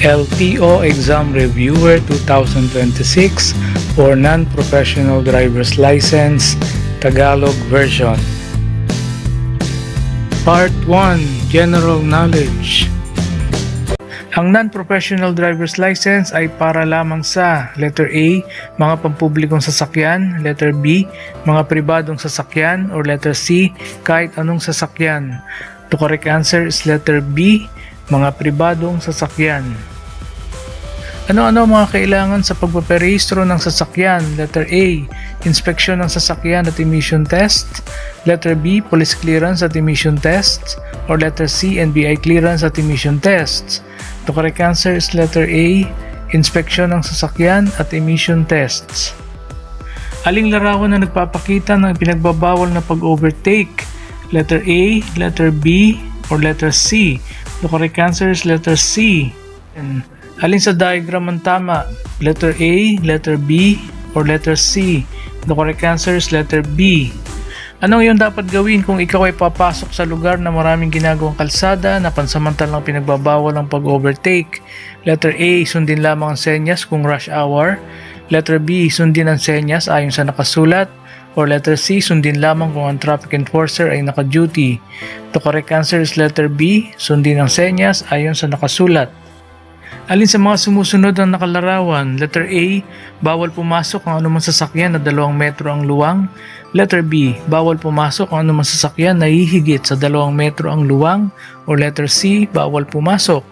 LTO Exam Reviewer 2026 for Non-Professional Driver's License Tagalog Version. Part 1. General Knowledge. Ang non-professional driver's license ay para lamang sa letter A, mga pampublikong sasakyan, letter B, mga pribadong sasakyan, or letter C, kahit anong sasakyan. The correct answer is letter B, mga pribadong sasakyan. Ano-ano mga kailangan sa pagpaparehistro ng sasakyan? Letter A, inspeksyon ng sasakyan at emission test. Letter B, police clearance at emission test. Or letter C, NBI clearance at emission tests. The correct answer is letter A, inspeksyon ng sasakyan at emission tests. Aling larawan na nagpapakita ng pinagbabawal na pag-overtake? Letter A, letter B, or letter C? The correct answer is letter C. Alin sa diagram ang tama? Letter A, letter B, or letter C? The correct answer is letter B. Ano yung dapat gawin kung ikaw ay papasok sa lugar na maraming ginagawang kalsada na pansamantalang pinagbabawal ang pag-overtake? Letter A, sundin lamang ang senyas kung rush hour. Letter B, sundin ang senyas ayon sa nakasulat. Or letter C, sundin lamang kung ang traffic enforcer ay naka-duty. The correct answer is letter B, sundin ang senyas ayon sa nakasulat. Alin sa mga sumusunod ang nakalarawan? Letter A, bawal pumasok ang anumang sasakyan na 2 metro ang luwang. Letter B, bawal pumasok ang anumang sasakyan na hihigit sa 2 metro ang luwang. Or letter C, bawal pumasok.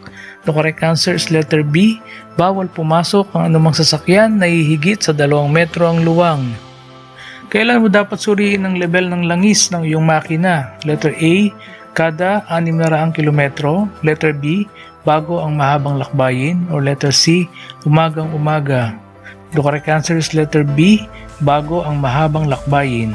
The correct answer is letter B, bawal pumasok ang anumang sasakyan na hihigit sa 2 metro ang luwang. Kailan mo dapat suriin ang level ng langis ng iyong makina? Letter A, kada 600 kilometro. Letter B, bago ang mahabang lakbayin. Or letter C, umagang-umaga. The correct answer is letter B, bago ang mahabang lakbayin.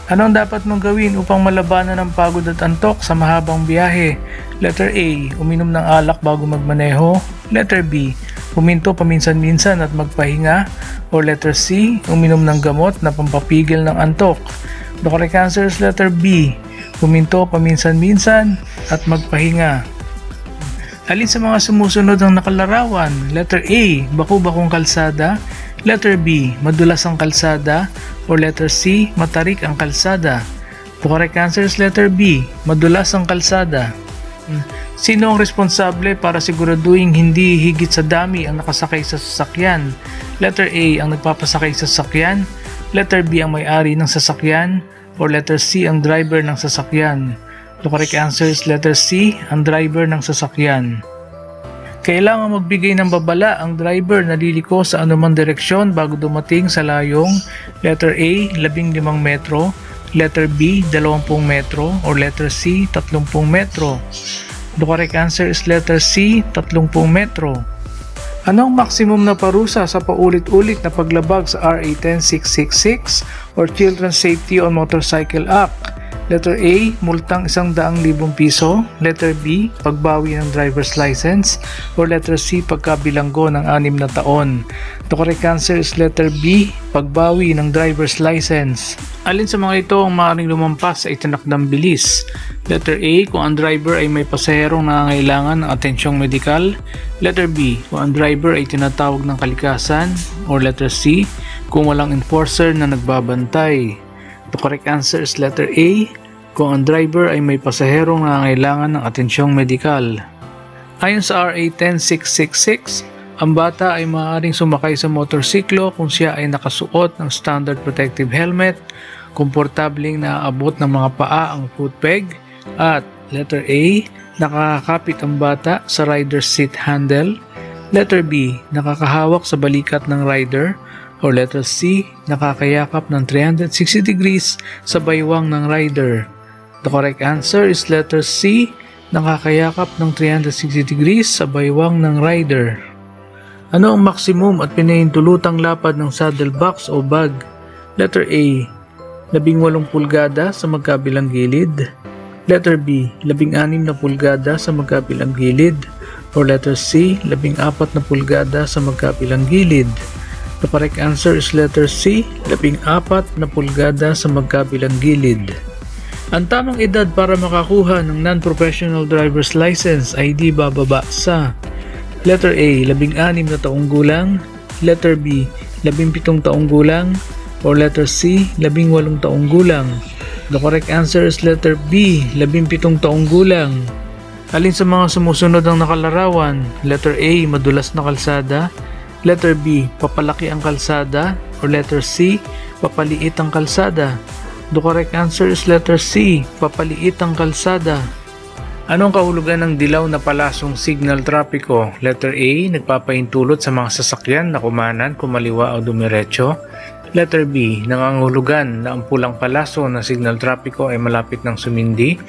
Ano ang dapat mong gawin upang malabanan ang pagod at antok sa mahabang biyahe? Letter A, uminom ng alak bago magmaneho. Letter B, huminto paminsan-minsan at magpahinga. Or letter C, uminom ng gamot na pampapigil ng antok. The correct answer is letter B, huminto paminsan-minsan at magpahinga. Alin sa mga sumusunod ang nakalarawan? Letter A, baku-bakong kalsada. Letter B, madulas ang kalsada. Or letter C, matarik ang kalsada. The correct answer is letter B, madulas ang kalsada. Sino ang responsable para siguraduhin hindi higit sa dami ang nakasakay sa sasakyan? Letter A, ang nagpapasakay sa sasakyan. Letter B, ang may-ari ng sasakyan. Or letter C, ang driver ng sasakyan. The correct answer is letter C, ang driver ng sasakyan. Kailangan magbigay ng babala ang driver na liliko sa anumang direksyon bago dumating sa layong letter A, 15 metro. Letter B, 20 metro. Or letter C, 30 metro. The correct answer is letter C, 30 metro. Anong maximum na parusa sa paulit-ulit na paglabag sa RA 10666 or Children's Safety on Motorcycle Act? Letter A, multang 100,000 piso. Letter B, pagbawi ng driver's license. Or letter C, pagkabilanggo ng 6 na taon. The correct answer is letter B, pagbawi ng driver's license. Alin sa mga ito ang maaaring lumampas sa itinakdang bilis? Letter A, kung ang driver ay may pasaherong nangangailangan ng atensyong medikal. Letter B, kung ang driver ay tinatawag ng kalikasan. Or letter C, kung walang enforcer na nagbabantay. The correct answer is letter A, kung ang driver ay may pasaherong nangangailangan ng atensyong medikal. Ayon sa RA 10666, ang bata ay maaaring sumakay sa motorsiklo kung siya ay nakasuot ng standard protective helmet, komportabling naaabot ng mga paa ang foot peg, at letter A, nakakakapit ang bata sa rider's seat handle. Letter B, nakakahawak sa balikat ng rider. Or letter C, nakakayakap ng 360 degrees sa baywang ng rider. The correct answer is letter C, nakakayakap ng 360 degrees sa baywang ng rider. Ano ang maximum at pinahintulutang lapad ng saddle box o bag? Letter A, 18 pulgada sa magkabilang gilid. Letter B, 16 na pulgada sa magkabilang gilid. Or letter C, 14 na pulgada sa magkabilang gilid. The correct answer is letter C, 14 na pulgada sa magkabilang gilid. Ang tamang edad para makakuha ng non-professional driver's license ay di bababa sa Letter A, 16 na taong gulang. Letter B, 17 taong gulang. Or letter C, 18 taong gulang. The correct answer is letter B, 17 taong gulang. Alin sa mga sumusunod ang nakalarawan? Letter A, madulas na kalsada. Letter B, papalaki ang kalsada. Or letter C, papaliit ang kalsada. The correct answer is letter C, papaliit ang kalsada. Anong kahulugan ng dilaw na palasong signal trapiko? Letter A, nagpapahintulot sa mga sasakyan na kumanan, kumaliwa o dumiretso. Letter B, nangangahulugan na ang pulang palaso ng signal trapiko ay malapit ng sumindi.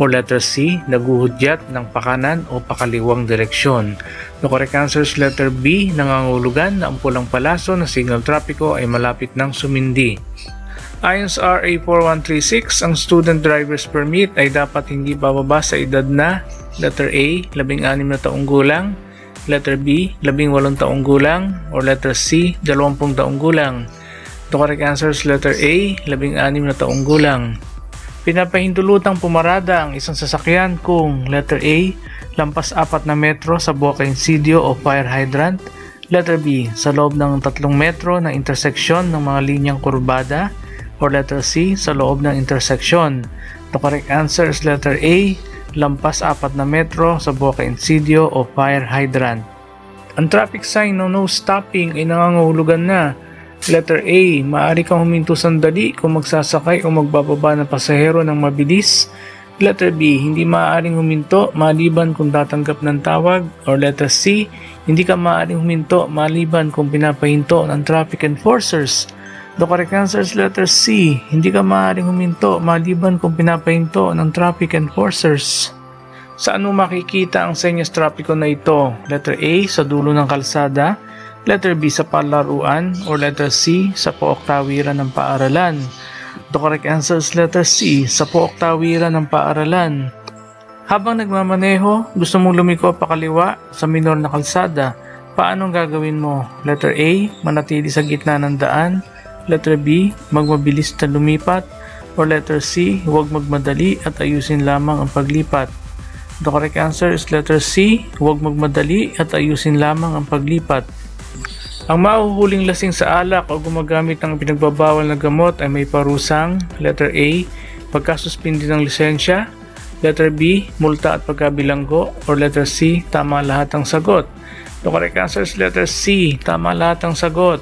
O letter C, naguhudyat ng pakanan o pakaliwang direksyon. The correct answer is letter B, nangangahulugan na ang pulang palaso ng signal trapiko ay malapit ng sumindi. Ayon sa RA 4136, ang student driver's permit ay dapat hindi bababa sa edad na letter A, 16 na taong gulang, letter B, 18 taong gulang, or letter C, 20 taong gulang. The correct answer is letter A, 16 na taong gulang. Pinapahintulutang pumarada ang isang sasakyan kung letter A, lampas 4 na metro sa buwak insidio o fire hydrant. Letter B, sa loob ng 3 metro ng interseksyon ng mga linyang kurbada. Or letter C, sa loob ng interseksyon. The correct answer is letter A, lampas 4 na metro sa buwak insidio o fire hydrant. Ang traffic sign ng no stopping ay nangangahulugan na letter A, maaari kang huminto sandali kung magsasakay o magbababa ng pasahero ng mabilis. Letter B, hindi maaaring huminto maliban kung tatanggap ng tawag. Or letter C, hindi ka maaaring huminto maliban kung pinapahinto ng traffic enforcers. The correct answer is letter C, hindi ka maaaring huminto maliban kung pinapahinto ng traffic enforcers. Saan mo makikita ang senyas trapiko na ito? Letter A, sa dulo ng kalsada. Letter B, sa palaruan. Or letter C, sa pook tawiran ng paaralan. The correct answer is letter C, sa pook tawiran ng paaralan. Habang nagmamaneho, gusto mong lumiko pakaliwa sa minor na kalsada. Paano gagawin mo? Letter A, manatili sa gitna ng daan. Letter B, magmabilis na lumipat. Or letter C, huwag magmadali at ayusin lamang ang paglipat. The correct answer is letter C, huwag magmadali at ayusin lamang ang paglipat. Ang mahuhuling lasing sa alak o gumagamit ng pinagbabawal na gamot ay may parusang letter A, pagkasuspindi ng lisensya. Letter B, multa at pagkabilanggo. Or letter C, tama lahat ang sagot. The correct answer is letter C, tama lahat ang sagot.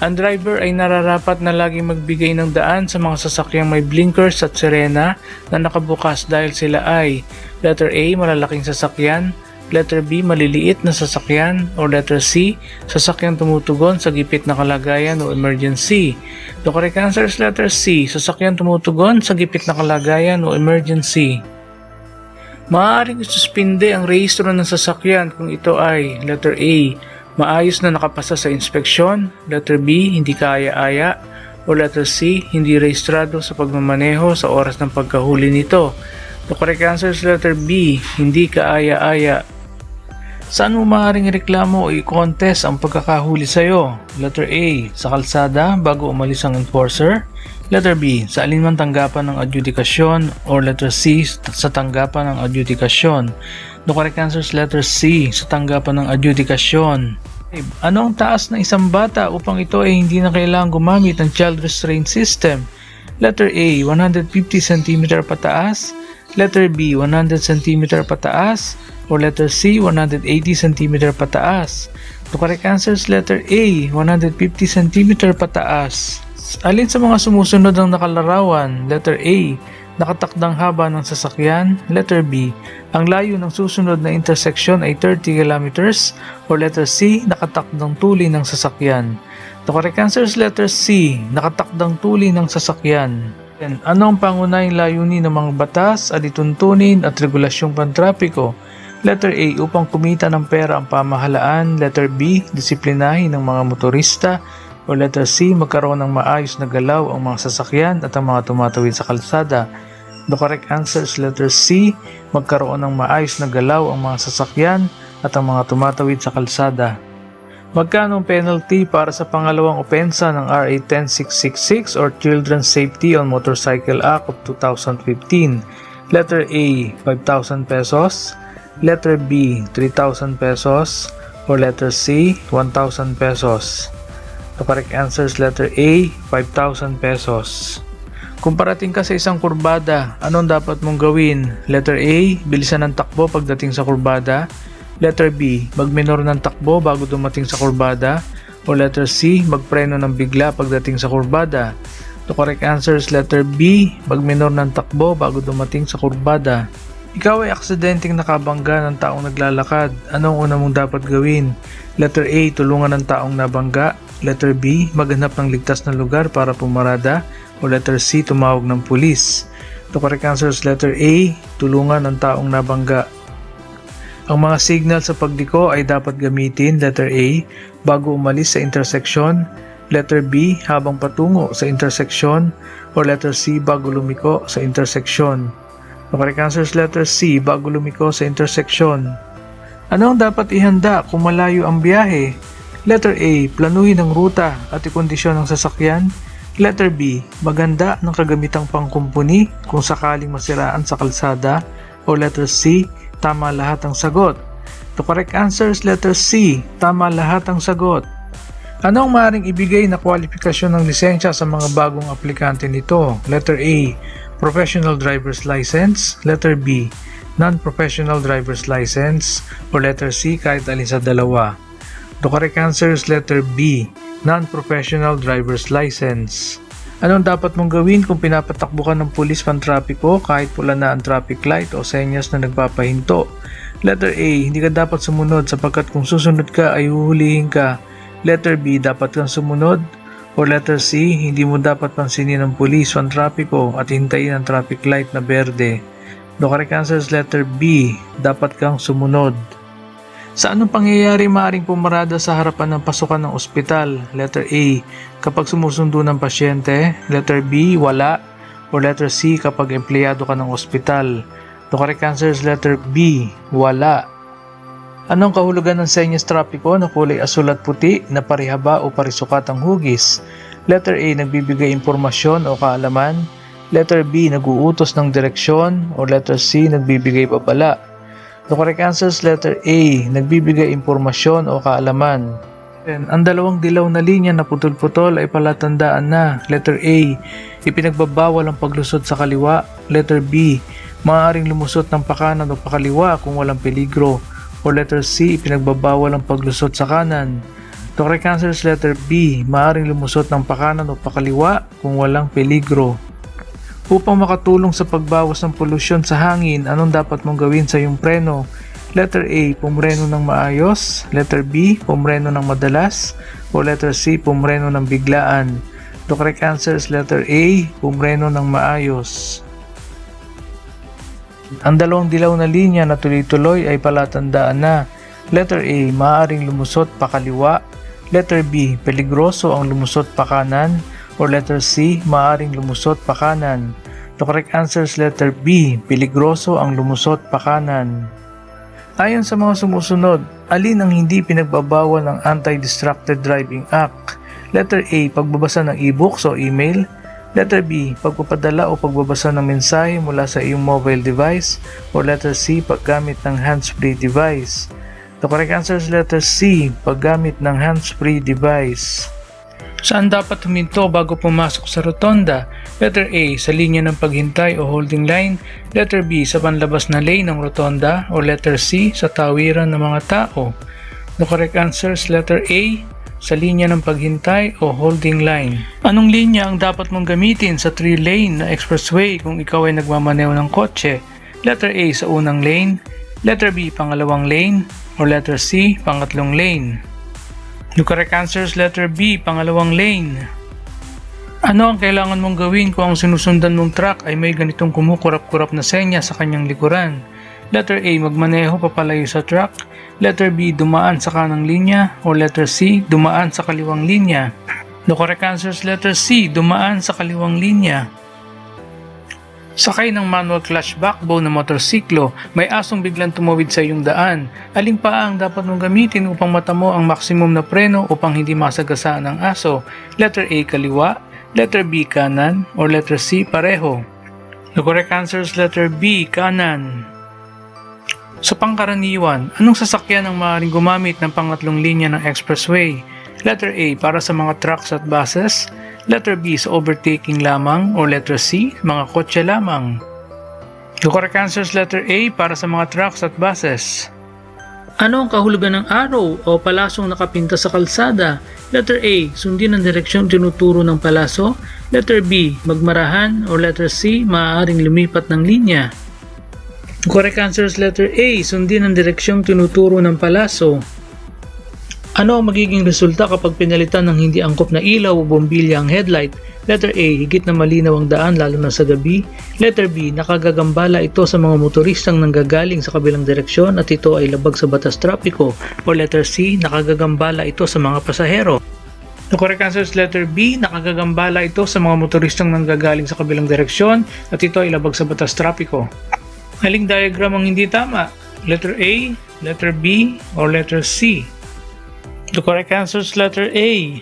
Ang driver ay nararapat na laging magbigay ng daan sa mga sasakyang may blinkers at sirena na nakabukas dahil sila ay letter A, malalaking sasakyan. Letter B, maliliit na sasakyan. Or letter C, sasakyan tumutugon sa gipit na kalagayan o emergency. The correct answer is letter C, sasakyan tumutugon sa gipit na kalagayan o emergency. Maaaring isuspinde ang rehistro ng sasakyan kung ito ay letter A, maayos na nakapasa sa inspeksyon. Letter B, hindi kaaya-aya. O letter C, hindi rehistrado sa pagmamaneho sa oras ng pagkahuli nito. The correct answer is letter B, hindi kaaya-aya. Saan mo maaaring reklamo o i-contest ang pagkakahuli sa iyo? Letter A, sa kalsada bago umalis ang enforcer. Letter B, sa alinman tanggapan ng adjudikasyon. Or letter C, sa tanggapan ng adjudikasyon. The correct answer is letter C, sa tanggapan ng adjudikasyon. Ano ang taas ng isang bata upang ito ay hindi na kailangang gumamit ng child restraint system? Letter A, 150 cm pataas. Letter B, 100 cm pataas. Or letter C, 180 cm pataas. The correct answer is letter A, 150 cm pataas. Alin sa mga sumusunod ang nakalarawan? Letter A, nakatakdang haba ng sasakyan. Letter B, ang layo ng susunod na interseksyon ay 30 kilometers. Or letter C, nakatakdang tuli ng sasakyan. The correct answer is letter C, nakatakdang tuli ng sasakyan. Ano ang pangunahing layunin ng mga batas, alituntunin at regulasyong pantrapiko? Letter A, upang kumita ng pera ang pamahalaan. Letter B, disiplinahin ng mga motorista. O letter C, magkaroon ng maayos na galaw ang mga sasakyan at ang mga tumatawid sa kalsada. The correct answer is letter C, magkaroon ng maayos na galaw ang mga sasakyan at ang mga tumatawid sa kalsada. Magkano ang penalty para sa pangalawang opensa ng RA 10666 or Children's Safety on Motorcycle Act of 2015? Letter A, 5,000 pesos. Letter B, 3,000 pesos. Or letter C, 1,000 pesos. The correct answer is letter A, 5,000 pesos. Kung parating ka sa isang kurbada, anong dapat mong gawin? Letter A, bilisan ng takbo pagdating sa kurbada. Letter B, magminor ng takbo bago dumating sa kurbada. O letter C, magpreno ng bigla pagdating sa kurbada. The correct answer is letter B, magminor ng takbo bago dumating sa kurbada. Ikaw ay aksidenteng nakabangga ng taong naglalakad. Anong una mong dapat gawin? Letter A, tulungan ng taong nabangga. Letter B, maghanap ng ligtas na lugar para pumarada. O letter C, tumawag ng pulis. The correct answer is letter A, tulungan ng taong nabangga. Ang mga signal sa pagliko ay dapat gamitin, letter A, bago umalis sa intersection. Letter B, habang patungo sa intersection. O letter C, bago lumiko sa intersection. The correct answer is letter C, bago lumiko sa intersection. Ano ang dapat ihanda kung malayo ang biyahe? Letter A, planuhin ang ruta at ikondisyon ng sasakyan. Letter B, maganda ng kagamitang pangkumpuni kung sakaling masiraan sa kalsada. O letter C, tama lahat ang sagot. The correct answer is letter C, tama lahat ang sagot. Ano ang maaaring ibigay na kwalifikasyon ng lisensya sa mga bagong aplikante nito? Letter A, professional driver's license. Letter B, non-professional driver's license. O letter C, kahit alin sa dalawa. The correct answer is letter B, non-professional driver's license. Anong dapat mong gawin kung pinapatakbo ka ng pulis pantrapiko kahit pula na ang traffic light o senyas na nagpapahinto? Letter A, hindi ka dapat sumunod sapagkat kung susunod ka ay huhulihin ka. Letter B, dapat kang sumunod. O letter C, hindi mo dapat pansinin ng pulis pantrapiko at hintayin ang traffic light na berde. The correct answer is letter B, dapat kang sumunod. Sa anong pangyayari maaaring pumarada sa harapan ng pasukan ng ospital? Letter A, kapag sumusundo ng pasyente. Letter B, wala. O letter C, kapag empleyado ka ng ospital. The correct answer is letter B, wala. Anong kahulugan ng senyas trapiko na kulay asul at puti na parihaba o parisukat ang hugis? Letter A, nagbibigay impormasyon o kaalaman. Letter B, nag-uutos ng direksyon. O letter C, nagbibigay babala. The correct answer is letter A, nagbibigay impormasyon o kaalaman. Ang dalawang dilaw na linya na putol-putol ay palatandaan na. Letter A, ipinagbabawal ang paglusot sa kaliwa. Letter B, maaaring lumusot ng pakanan o pakaliwa kung walang peligro. O letter C, ipinagbabawal ang paglusot sa kanan. The correct answer is letter B, maaaring lumusot ng pakanan o pakaliwa kung walang peligro. Upang makatulong sa pagbawas ng polusyon sa hangin, anong dapat mong gawin sa iyong preno? Letter A, pumreno ng maayos. Letter B, pumreno ng madalas. O letter C, pumreno ng biglaan. The correct answer is letter A, pumreno ng maayos. Ang dalawang dilaw na linya na tuloy-tuloy ay palatandaan na. Letter A, maaaring lumusot pa kaliwa. Letter B, peligroso ang lumusot pa kanan. O letter C, maaaring lumusot pa kanan. The correct answer is letter B, peligroso ang lumusot pa kanan. Ayon sa mga sumusunod, alin ang hindi pinagbabawal ng Anti-Distracted Driving Act? Letter A, pagbabasa ng e-books o email. Letter B, pagpapadala o pagbabasa ng mensahe mula sa iyong mobile device. O letter C, paggamit ng hands-free device. The correct answer is letter C, paggamit ng hands-free device. Saan dapat huminto bago pumasok sa rotonda? Letter A, sa linya ng paghintay o holding line. Letter B, sa panlabas na lane ng rotonda. O letter C, sa tawiran ng mga tao. The correct answer is letter A, sa linya ng paghintay o holding line. Anong linya ang dapat mong gamitin sa 3-lane na expressway kung ikaw ay nagmamaneho ng kotse? Letter A, sa unang lane. Letter B, pangalawang lane. O letter C, pangatlong lane. The correct answer is letter B, pangalawang lane. Ano ang kailangan mong gawin kung ang sinusundan mong truck ay may ganitong kumukurap-kurap na senya sa kanyang likuran? Letter A, magmaneho papalayo sa truck. Letter B, dumaan sa kanang linya. O letter C, dumaan sa kaliwang linya. The correct answer is letter C, dumaan sa kaliwang linya. Sakay ng manual clutch backbone na motorsiklo, may asong biglang tumawid sa iyong daan. Aling paa ang dapat mong gamitin upang matamo ang maximum na preno upang hindi masagasaan ang aso? Letter A, kaliwa. Letter B, kanan. Or letter C, pareho. The correct answer is letter B, kanan. Sa pangkaraniwan, anong sasakyan ang maaaring gumamit ng pangatlong linya ng expressway? Letter A, para sa mga trucks at buses. Letter B, sa overtaking lamang. Or letter C, mga kotse lamang. The correct answer is letter A, para sa mga trucks at buses. Ano ang kahulugan ng araw o palasong nakapinta sa kalsada? Letter A, sundin ang direksyong tinuturo ng palaso. Letter B, magmarahan. Or letter C, maaaring lumipat ng linya. The correct answer is letter A, sundin ang direksyong tinuturo ng palaso. Ano ang magiging resulta kapag pinalitan ng hindi angkop na ilaw o bombilya ang headlight? Letter A, higit na malinaw ang daan lalo na sa gabi. Letter B, nakagagambala ito sa mga motoristang nanggagaling sa kabilang direksyon at ito ay labag sa batas trapiko. O letter C, nakagagambala ito sa mga pasahero. The correct answer is letter B, nakagagambala ito sa mga motoristang nanggagaling sa kabilang direksyon at ito ay labag sa batas trapiko. Aling diagram ang hindi tama? Letter A, letter B, or letter C? The correct answer is letter A.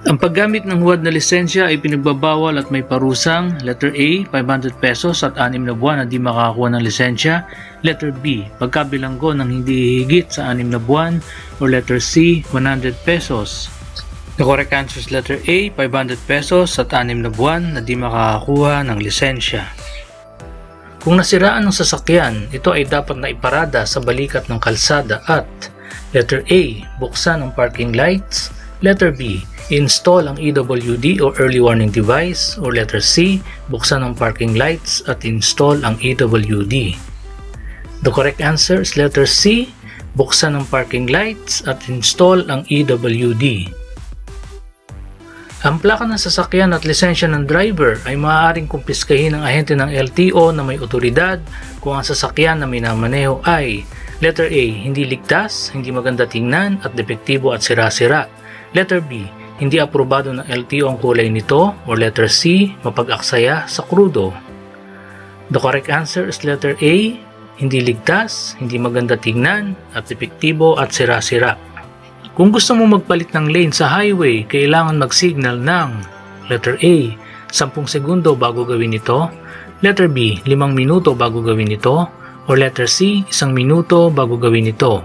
Ang paggamit ng huwad na lisensya ay pinagbabawal at may parusang. Letter A, 500 pesos at 6 na buwan na di makakakuha ng lisensya. Letter B, pagkabilanggo ng hindi higit sa 6 na buwan. Or letter C, 100 pesos. The correct answer is letter A, 500 pesos at 6 na buwan na di makakakuha ng lisensya. Kung nasiraan ng sasakyan, ito ay dapat na iparada sa balikat ng kalsada at letter A, buksan ang parking lights. Letter B, install ang EWD o Early Warning Device. Or letter C, buksan ang parking lights at install ang EWD. The correct answer is letter C, buksan ang parking lights at install ang EWD. Ang plaka ng sasakyan at lisensya ng driver ay maaaring kumpiskahin ng ahente ng LTO na may otoridad kung ang sasakyan na minamaneho ay letter A, hindi ligtas, hindi maganda tingnan at depektibo at sira-sira. Letter B, hindi aprobado ng LTO ang kulay nito. Or letter C, mapag-aksaya sa krudo. The correct answer is letter A, hindi ligtas, hindi maganda tingnan at depektibo at sira-sira. Kung gusto mo magpalit ng lane sa highway, kailangan mag-signal ng letter A, 10 segundo bago gawin ito. Letter B, 5 minuto bago gawin ito. Or letter C, 1 minuto bago gawin ito.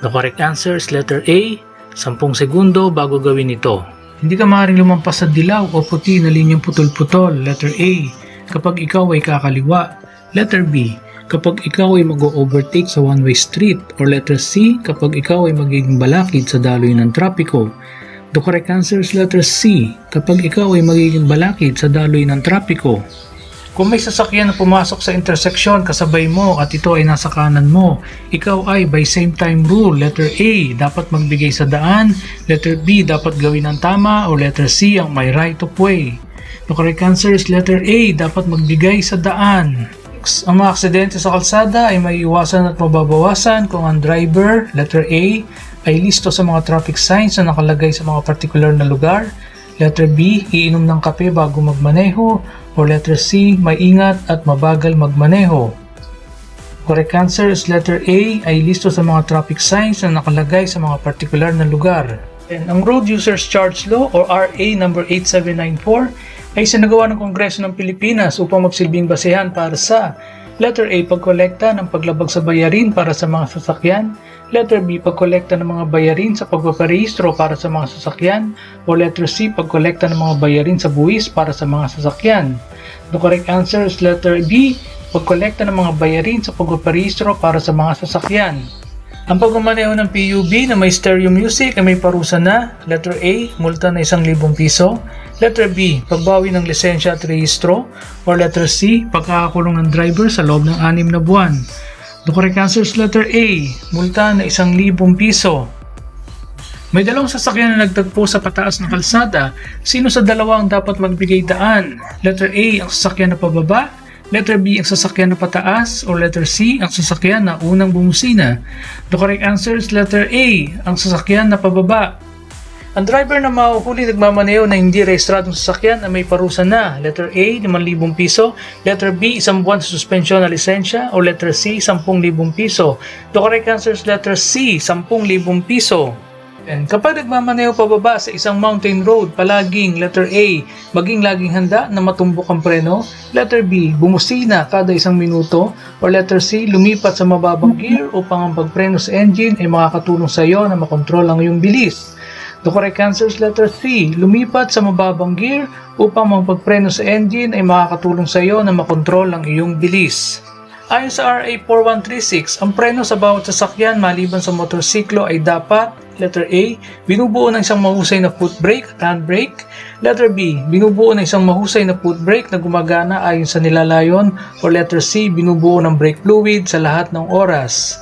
The correct answer is letter A, 10 segundo bago gawin ito. Hindi ka maaaring lumampas sa dilaw o puti na linyang putol-putol. Letter A, kapag ikaw ay kakaliwa. Letter B, kapag ikaw ay mag-overtake sa one-way street. Or letter C, kapag ikaw ay magiging balakid sa daloy ng trapiko. The correct answer is letter C, kapag ikaw ay magiging balakid sa daloy ng trapiko. Kung may sasakyan na pumasok sa interseksyon kasabay mo at ito ay nasa kanan mo, ikaw ay by same time rule. Letter A, dapat magbigay sa daan. Letter B, dapat gawin ang tama. Or letter C, ang may right of way. The correct answer is letter A, dapat magbigay sa daan. Ang mga aksidente sa kalsada ay maiiwasan at mababawasan kung ang driver, letter A, ay listo sa mga traffic signs na nakalagay sa mga particular na lugar. Letter B, iinom ng kape bago magmaneho. Or letter C, maingat at mabagal magmaneho. Correct answer is letter A, ay listo sa mga traffic signs na nakalagay sa mga particular na lugar. Ang Road Users Charge Law o RA number 8794 ay sinagawa ng Kongreso ng Pilipinas upang magsilbing basehan para sa letter A, pagkolekta ng paglabag sa bayarin para sa mga sasakyan. Letter B, pagkolekta ng mga bayarin sa pagpaparehistro para sa mga sasakyan. O letter C, pagkolekta ng mga bayarin sa buwis para sa mga sasakyan. The correct answer is letter B, pagkolekta ng mga bayarin sa pagpaparehistro para sa mga sasakyan. Ang pagmamaneho ng PUB na may stereo music ay may parusa na. Letter A, multa na 1,000 piso. Letter B, pagbawi ng lisensya at rehistro. Or letter C, pagkakakulong ng driver sa loob ng 6 na buwan. The correct answer is letter A, multa na 1,000 piso. May dalawang sasakyan na nagtagpo sa pataas na kalsada. Sino sa dalawa ang dapat magbigay daan? Letter A, ang sasakyan na pababa. Letter B, ang sasakyan na pataas. Or letter C, ang sasakyan na unang bumusina. The correct answer is letter A, ang sasakyan na pababa. Ang driver na mahuhuli nagmamaneho na hindi rehistradong sasakyan ay may parusa na. Letter A, 5,000 piso. Letter B, 1 buwan sa suspensyon na lisensya. O letter C, 10,000 piso. The correct answer is letter C, 10,000 piso. And kapag nagmamaneho pababa sa isang mountain road, palaging letter A, maging laging handa na matumbok ang preno. Letter B, bumusina kada isang minuto. Or letter C, lumipat sa mababang gear upang ang pagpreno sa engine ay makakatulong sa iyo na makontrol ang iyong bilis. The correct answer is letter C, lumipat sa mababang gear upang ang pagpreno sa engine ay makakatulong sa iyo na makontrol ang iyong bilis. Ayon sa RA 4136, ang preno sa bawat sasakyan maliban sa motorsiklo ay dapat letter A, binubuo ng isang mahusay na foot brake at handbrake. Letter B, binubuo ng isang mahusay na foot brake na gumagana ayon sa nilalayon. Or letter C, binubuo ng brake fluid sa lahat ng oras.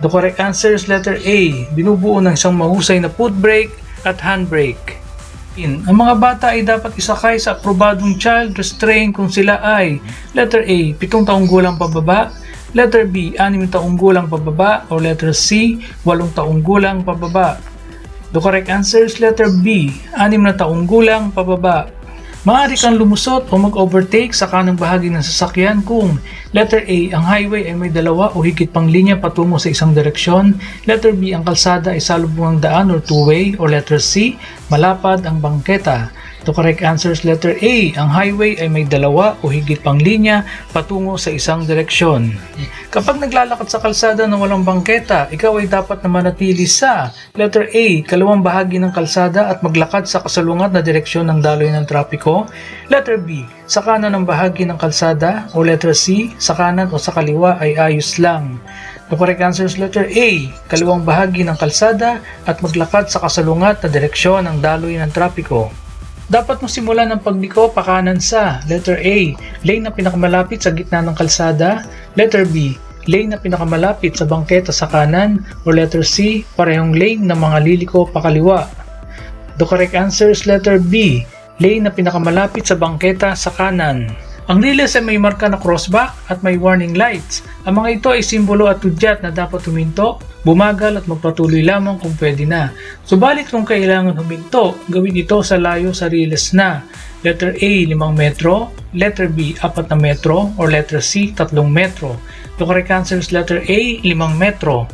The correct answer is letter A, binubuo ng isang mahusay na foot brake at handbrake. Ang mga bata ay dapat isakay sa aprobadong child restraint kung sila ay letter A, 7 taong gulang pababa, letter B, 6 taong gulang pababa, o letter C, 8 taong gulang pababa. The correct answer is letter B, 6 na taong gulang pababa. Maaari kang lumusot o mag-overtake sa kanang bahagi ng sasakyan kung letter A, ang highway ay may dalawa o higit pang linya patungo sa isang direksyon, letter B, ang kalsada ay salubungang daan or two-way, or letter C, malapad ang bangketa. The correct answer is letter A, ang highway ay may dalawa o higit pang linya patungo sa isang direksyon. Kapag naglalakad sa kalsada na walang bangketa, ikaw ay dapat na manatili sa letter A, kalawang bahagi ng kalsada at maglakad sa kasalungat na direksyon ng daloy ng trapiko. Letter B, sa kanan ng bahagi ng kalsada, o letter C, sa kanan o sa kaliwa ay ayos lang. The correct answer is letter A, kaliwang bahagi ng kalsada at maglakad sa kasalungat na direksyon ng daloy ng trapiko. Dapat mo simulan ang pagliko pakanan sa letter A, lane na pinakamalapit sa gitna ng kalsada, letter B, lane na pinakamalapit sa bangketa sa kanan, o letter C, parehong lane ng mga liliko pakaliwa. The correct answer is letter B, lane na pinakamalapit sa bangketa sa kanan. Ang riles ay may marka na crossback at may warning lights. Ang mga ito ay simbolo at tudyat na dapat huminto, bumagal at magpatuloy lamang kung pwede na. Subalit kung kailangan huminto, gawin ito sa layo sa riles na letter A, 5 metro, letter B, 4 na metro, or letter C, 3 metro. The correct answer is letter A, 5 metro.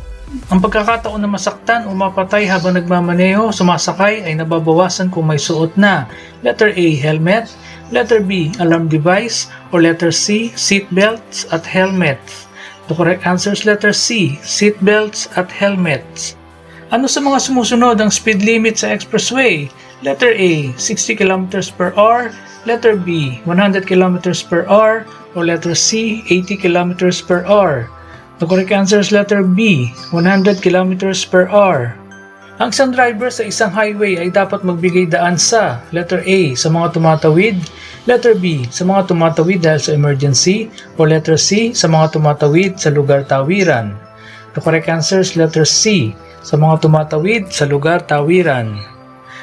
Ang pagkakataon na masaktan o mapatay habang nagmamaneho, sumasakay ay nababawasan kung may suot na letter A, helmet, letter B, alarm device, or letter C, seatbelts at helmets. The correct answer is letter C, seatbelts at helmets. Ano sa mga sumusunod ang speed limit sa expressway? Letter A, 60 km per hour, letter B, 100 km per hour, or letter C, 80 km per hour. The correct answer is letter B, 100 km per hour. Ang isang driver sa isang highway ay dapat magbigay daan sa letter A, sa mga tumatawid, letter B, sa mga tumatawid dahil sa emergency, o letter C, sa mga tumatawid sa lugar tawiran. The correct answer is letter C, sa mga tumatawid sa lugar tawiran.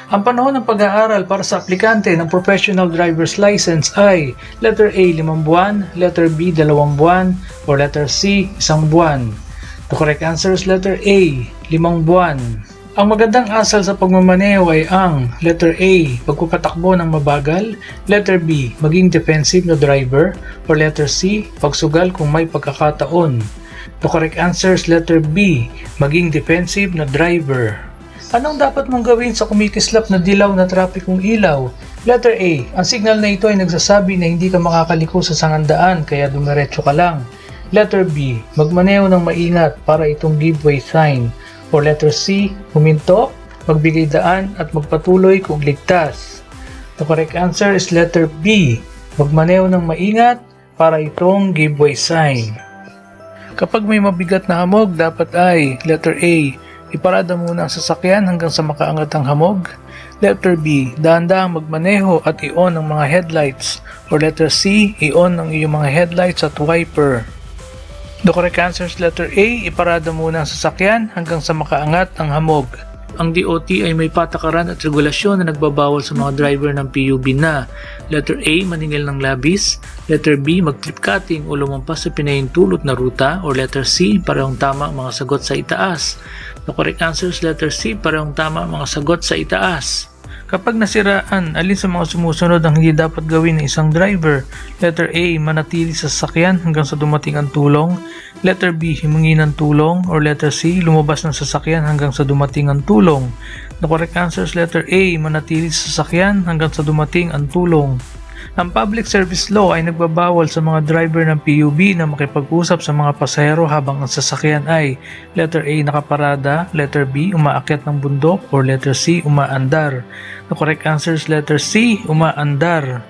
Ang panahon ng pag-aaral para sa aplikante ng professional driver's license ay letter A, 5 buwan, letter B, 2 buwan, or letter C, 1 buwan. The correct answer is letter A, 5 buwan. Ang magandang asal sa pagmamaneho ay ang letter A, pagpapatakbo ng mabagal, letter B, maging defensive na driver, or letter C, pagsugal kung may pagkakataon. The correct answer is letter B, maging defensive na driver. Anong dapat mong gawin sa kumikislap na dilaw na trapikong ilaw? Letter A, ang signal na ito ay nagsasabi na hindi ka makakaliko sa sangandaan kaya dumiretso ka lang. Letter B, magmaneho ng maingat para itong giveaway sign. Or letter C, huminto, magbigay daan at magpatuloy kung ligtas. The correct answer is letter B, magmaneho ng maingat para itong giveaway sign. Kapag may mabigat na hamog, dapat ay letter A, iparada muna ang sasakyan hanggang sa makaangat ang hamog. Letter B, dahan-dahang magmaneho at i-on ang mga headlights. Or letter C, i-on ang iyong mga headlights at wiper. The correct answer is letter A, iparada muna ang sasakyan hanggang sa makaangat ang hamog. Ang DOT ay may patakaran at regulasyon na nagbabawal sa mga driver ng PUB na letter A, maningil ng labis, letter B, mag-clip cutting o lumampas sa pinahintulot na ruta, or letter C, parehong tama ang mga sagot sa itaas. The correct answer is letter C, parehong tama ang mga sagot sa itaas. Kapag nasiraan, alin sa mga sumusunod ang hindi dapat gawin ng isang driver? Letter A, manatili sa sasakyan hanggang sa dumating ang tulong. Letter B, humingi ng tulong. Or letter C, lumabas ng sasakyan hanggang sa dumating ang tulong. The correct answer is letter A, manatili sa sasakyan hanggang sa dumating ang tulong. Ang public service law ay nagbabawal sa mga driver ng PUB na makipag-usap sa mga pasahero habang ang sasakyan ay letter A, nakaparada, letter B, umaakyat ng bundok, or letter C, umaandar. The correct answer is letter C, umaandar.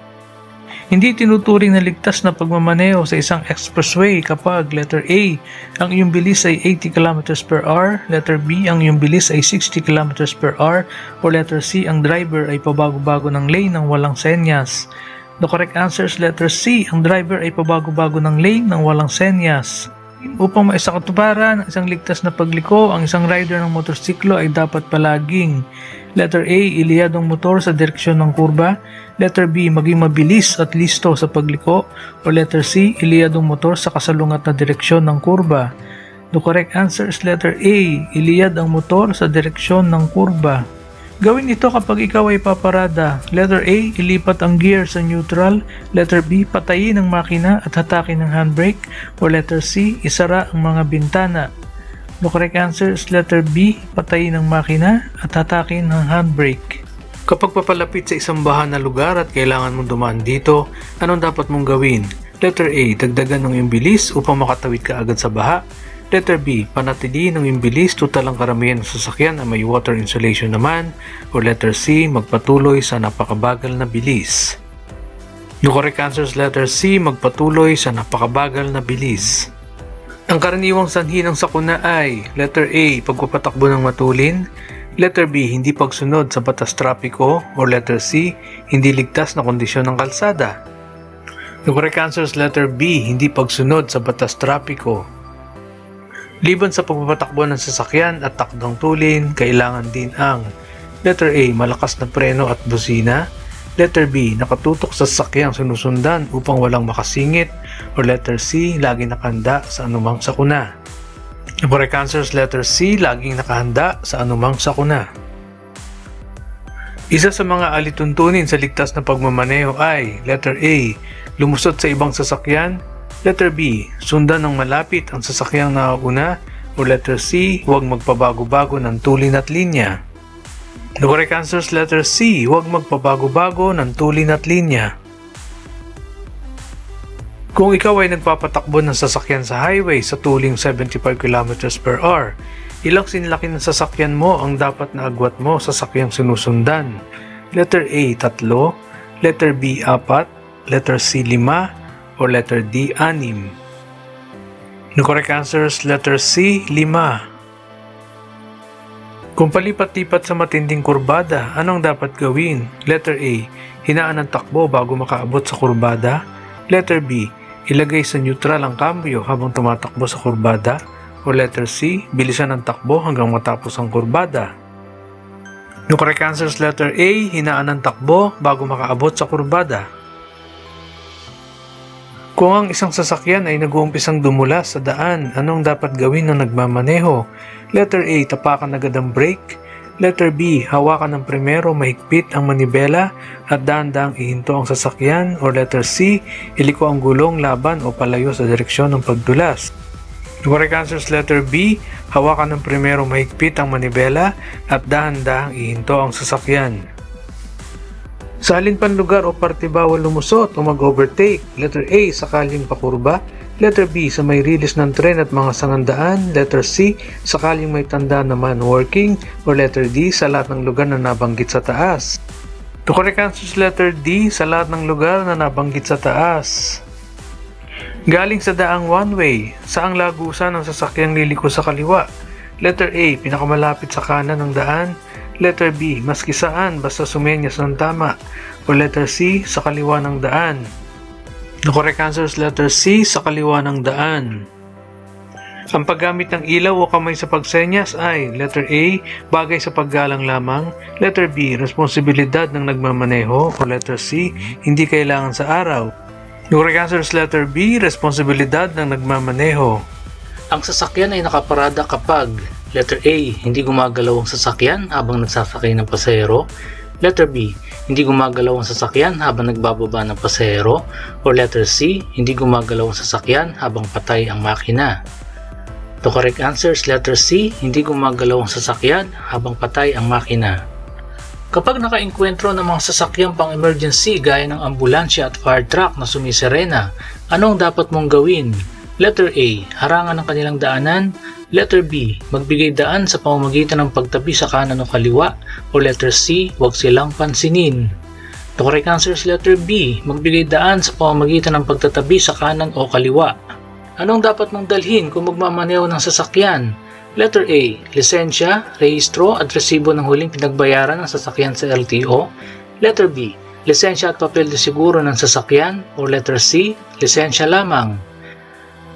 Hindi tinuturing na ligtas na pagmamaneho sa isang expressway kapag letter A, ang iyong bilis ay 80 km per hour, letter B, ang iyong bilis ay 60 km per hour, or letter C, ang driver ay pabago-bago ng lane ng walang senyas. The correct answer is letter C, ang driver ay pabago-bago ng lane ng walang senyas. Upang maisakatuparan ang isang ligtas na pagliko, ang isang rider ng motorsiklo ay dapat palaging letter A, iliyad ang motor sa direksyon ng kurba, letter B, maging mabilis at listo sa pagliko, o letter C, iliyad ang motor sa kasalungat na direksyon ng kurba. The correct answer is letter A, iliyad ang motor sa direksyon ng kurba. Gawin ito kapag ikaw ay paparada. Letter A, ilipat ang gear sa neutral. Letter B, patayin ang makina at hatakin ang handbrake. O letter C, isara ang mga bintana. The correct answer is letter B, patayin ang makina at hatakin ang handbrake. Kapag papalapit sa isang baha na lugar at kailangan mong dumaan dito, anong dapat mong gawin? Letter A, dagdagan ng iyong bilis upang makatawid ka agad sa baha. Letter B, panatili ng iyong bilis, total ang karamihan ng sasakyan ay may water insulation naman. O letter C, magpatuloy sa napakabagal na bilis. The correct answer is letter C, magpatuloy sa napakabagal na bilis. Ang karaniwang sanhi ng sakuna ay letter A, pagpapatakbo ng matulin. Letter B, hindi pagsunod sa batas trapiko. O letter C, hindi ligtas na kondisyon ng kalsada. The correct answer is letter B, hindi pagsunod sa batas trapiko. Liban sa pagpapatakbo ng sasakyan at takdang tulin, kailangan din ang letter A, malakas na preno at busina. Letter B, nakatutok sa sasakyang sinusundan upang walang makasingit. O letter C, laging nakahanda sa anumang sakuna. The correct answer is letter C, laging nakahanda sa anumang sakuna. Isa sa mga alituntunin sa ligtas na pagmamaneho ay letter A, lumusot sa ibang sasakyan. Letter B, sundan ng malapit ang sasakyang nauna. O letter C, huwag magpabago-bago ng tulin at linya. The correct answer is letter C, huwag magpabago-bago ng tulin at linya. Kung ikaw ay nagpapatakbo ng sasakyan sa highway sa tuling 75 km per hour, ilang sinlaki ng sasakyan mo ang dapat na agwat mo sa sasakyang sinusundan? Letter A, 3. Letter B, 4. Letter C, 5. O letter D, 6. The correct answer is letter C, 5. Kung palipat-lipat sa matinding kurbada, anong dapat gawin? Letter A, hinaan ang takbo bago makaabot sa kurbada. Letter B, ilagay sa neutral ang kambyo habang tumatakbo sa kurbada. O letter C, bilisan ang takbo hanggang matapos ang kurbada. The correct answer is letter A, hinaan ang takbo bago makaabot sa kurbada. Kung ang isang sasakyan ay nag-uumpisang dumulas sa daan, anong dapat gawin ng nagmamaneho? Letter A, tapakan agad ang brake. Letter B, hawakan ng primero mahigpit ang manibela at dahan-dahang ihinto ang sasakyan. O letter C, iliko ang gulong laban o palayo sa direksyon ng pagdulas. The correct answer is letter B, hawakan ng primero mahigpit ang manibela at dahan-dahang ihinto ang sasakyan. Sa alin pang lugar o parte bawal lumusot o mag-overtake? Letter A, sakaling pakurba. Letter B, sa may rilis ng tren at mga sangandaan. Letter C, sakaling may tanda naman working. O letter D, sa lahat ng lugar na nabanggit sa taas. The correct answer is letter D, sa lahat ng lugar na nabanggit sa taas. Galing sa daang one-way, saang lagusan ng sasakyang liliko sa kaliwa? Letter A, pinakamalapit sa kanan ng daan. Letter B, maski saan basta sumenyas ng tama. O letter C, sa kaliwa ng daan. The correct answer is letter C, sa kaliwa ng daan. Ang paggamit ng ilaw o kamay sa pagsenyas ay letter A, bagay sa paggalang lamang. Letter B, responsibilidad ng nagmamaneho. O letter C, hindi kailangan sa araw. The correct answer is letter B, responsibilidad ng nagmamaneho. Ang sasakyan ay nakaparada kapag letter A, hindi gumagalaw ang sasakyan habang nagsasakay ng pasahero. Letter B, hindi gumagalaw ang sasakyan habang nagbababa ng pasahero. Or letter C, hindi gumagalaw ang sasakyan habang patay ang makina. The correct answer is letter C, hindi gumagalaw ang sasakyan habang patay ang makina. Kapag nakainkwentro ng mga sasakyang pang-emergency gaya ng ambulansya at fire truck na sumiserena, anong dapat mong gawin? Letter A, harangan ang kanilang daanan. Letter B, magbigay daan sa pamamagitan ng pagtabi sa kanan o kaliwa. O letter C, huwag silang pansinin. The correct answer is letter B, magbigay daan sa pamamagitan ng pagtatabi sa kanan o kaliwa. Anong dapat mong dalhin kung magmamaneho ng sasakyan? Letter A, lisensya, rehistro at resibo ng huling pinagbayaran ng sasakyan sa LTO. Letter B, lisensya at papel de siguro ng sasakyan. O letter C, lisensya lamang.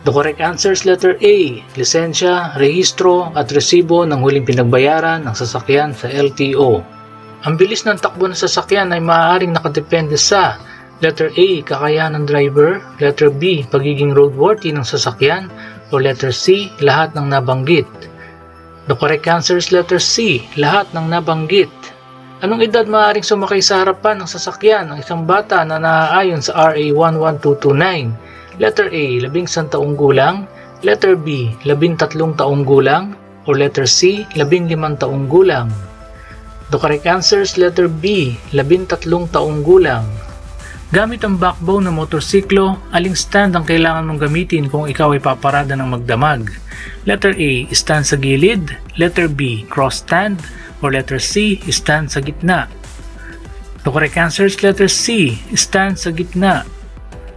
The correct answer is letter A, lisensya, rehistro at resibo ng huling pinagbayaran ng sasakyan sa LTO. Ang bilis ng takbo ng sasakyan ay maaaring nakadepende sa letter A, kakayahan ng driver. Letter B, pagiging roadworthy ng sasakyan. O letter C, lahat ng nabanggit. The correct answer is letter C, lahat ng nabanggit. Anong edad maaaring sumakay sa harapan ng sasakyan ng isang bata na naaayon sa RA 11229? Letter A, 11 taong gulang. Letter B, 13 taong gulang. O letter C, 15 taong gulang. The correct answer is letter B, 13 taong gulang. Gamit ang backbone ng motorsiklo, aling stand ang kailangan mong gamitin kung ikaw ay paparada ng magdamag? Letter A, stand sa gilid. Letter B, cross stand. Or letter C, stand sa gitna. The correct answer is letter C, stand sa gitna.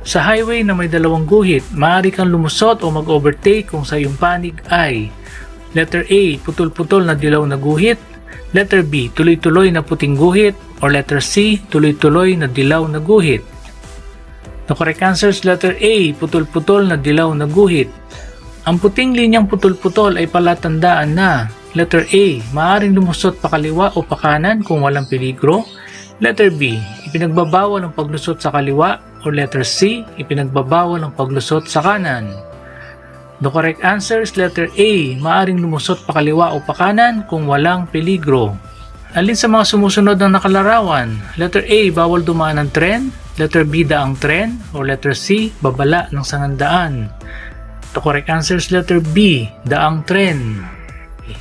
Sa highway na may dalawang guhit, maaari kang lumusot o mag-overtake kung sa iyong panig ay letter A, putol-putol na dilaw na guhit. Letter B, tuloy-tuloy na puting guhit. Or letter C, tuloy-tuloy na dilaw na guhit. The correct answer is letter A, putol-putol na dilaw na guhit. Ang puting linyang putol-putol ay palatandaan na letter A, maaaring lumusot pakaliwa o pakanan kung walang peligro. Letter B, ipinagbabawal ang paglusot sa kaliwa. Or letter C, ipinagbabawal ang paglusot sa kanan. The correct answer is letter A, maaaring lumusot pakaliwa o pakanan kung walang peligro. Alin sa mga sumusunod ng nakalarawan? Letter A, bawal dumaan ng tren. Letter B, daang tren. O letter C, babala ng sangandaan. The correct answer is letter B, daang tren.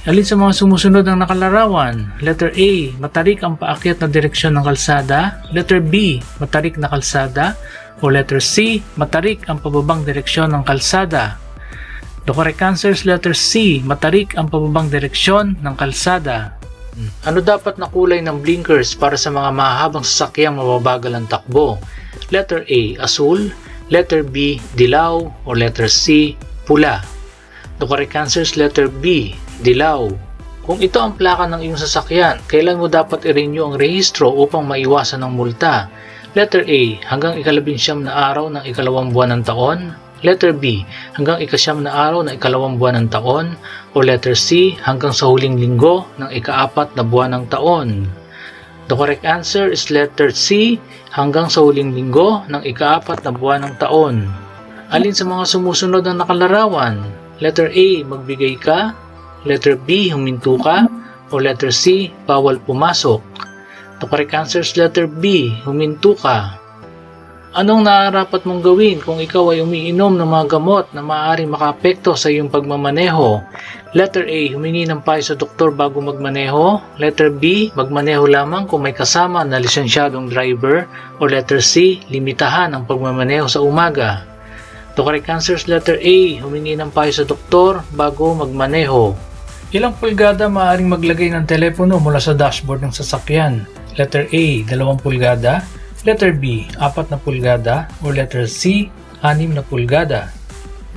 Alin sa mga sumusunod ng nakalarawan? Letter A, matarik ang paakyat na direksyon ng kalsada. Letter B, matarik na kalsada. O letter C, matarik ang pababang direksyon ng kalsada. The correct answer is letter C, matarik ang pababang direksyon ng kalsada. Ano dapat na kulay ng blinkers para sa mga mahahabang sasakyang mababagal ang takbo? Letter A, asul. Letter B, dilaw. O letter C, pula. The correct answer is letter B, dilaw. Kung ito ang plaka ng iyong sasakyan, kailan mo dapat i-renew ang rehistro upang maiwasan ng multa? Letter A, hanggang ika-19 na araw ng ikalawang buwan ng taon. Letter B, hanggang ika-9 na araw ng ikalawang buwan ng taon. O letter C, hanggang sa huling linggo ng ika-4 na buwan ng taon. The correct answer is letter C, hanggang sa huling linggo ng ika-4 na buwan ng taon. Alin sa mga sumusunod na nakalarawan? Letter A, magbigay ka. Letter B, huminto ka. O letter C, bawal pumasok. The correct answer is letter B, huminto ka. Anong nararapat mong gawin kung ikaw ay umiinom ng mga gamot na maaaring makaapekto sa iyong pagmamaneho? Letter A, humingi ng payo sa doktor bago magmaneho. Letter B, magmaneho lamang kung may kasama na lisensyadong driver. O letter C, limitahan ang pagmamaneho sa umaga. The correct answer is letter A, humingi ng payo sa doktor bago magmaneho. Ilang pulgada maaaring maglagay ng telepono mula sa dashboard ng sasakyan? Letter A, 2 pulgada. Letter B, 4 na pulgada. O letter C, 6 na pulgada.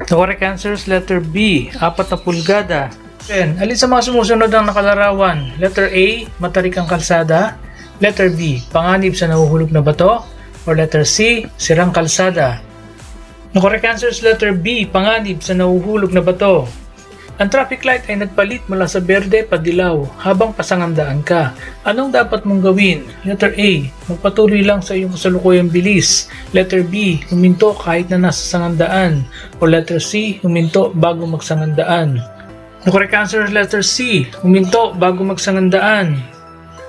The correct answer is letter B, 4 na pulgada. Then, alin sa mga sumusunod ang nakalarawan? Letter A, matarik ang kalsada. Letter B, panganib sa nahuhulog na bato. O letter C, sirang kalsada. The correct answer is letter B, panganib sa nahuhulog na bato. Ang traffic light ay nagpalit mula sa berde pa dilaw habang pasangandaan ka. Anong dapat mong gawin? Letter A, magpatuloy lang sa iyong kasalukuyang bilis. Letter B, huminto kahit na nasa sangandaan. O letter C, huminto bago magsangandaan. The correct answer is letter C, huminto bago magsangandaan.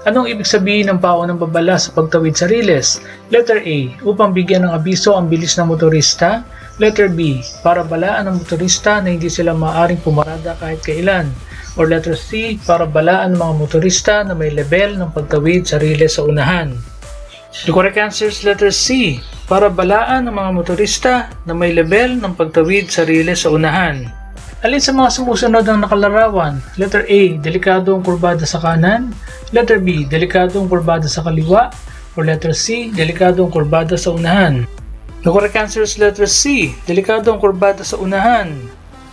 Anong ibig sabihin ng paunang babala sa pagtawid sa riles? Letter A, upang bigyan ng abiso ang bilis ng motorista. Letter B, para balaan ng motorista na hindi sila maaaring pumarada kahit kailan. Or letter C, para balaan ng mga motorista na may level ng pagtawid sa riles sa unahan. The correct answer is letter C, para balaan ng mga motorista na may level ng pagtawid sa riles sa unahan. Alin sa mga sumusunod ang nakalarawan? Letter A, delikado ang kurbada sa kanan. Letter B, delikado ang kurbada sa kaliwa. Or letter C, delikado ang kurbada sa unahan. The correct answer is letter C, delikado ang kurbada sa unahan.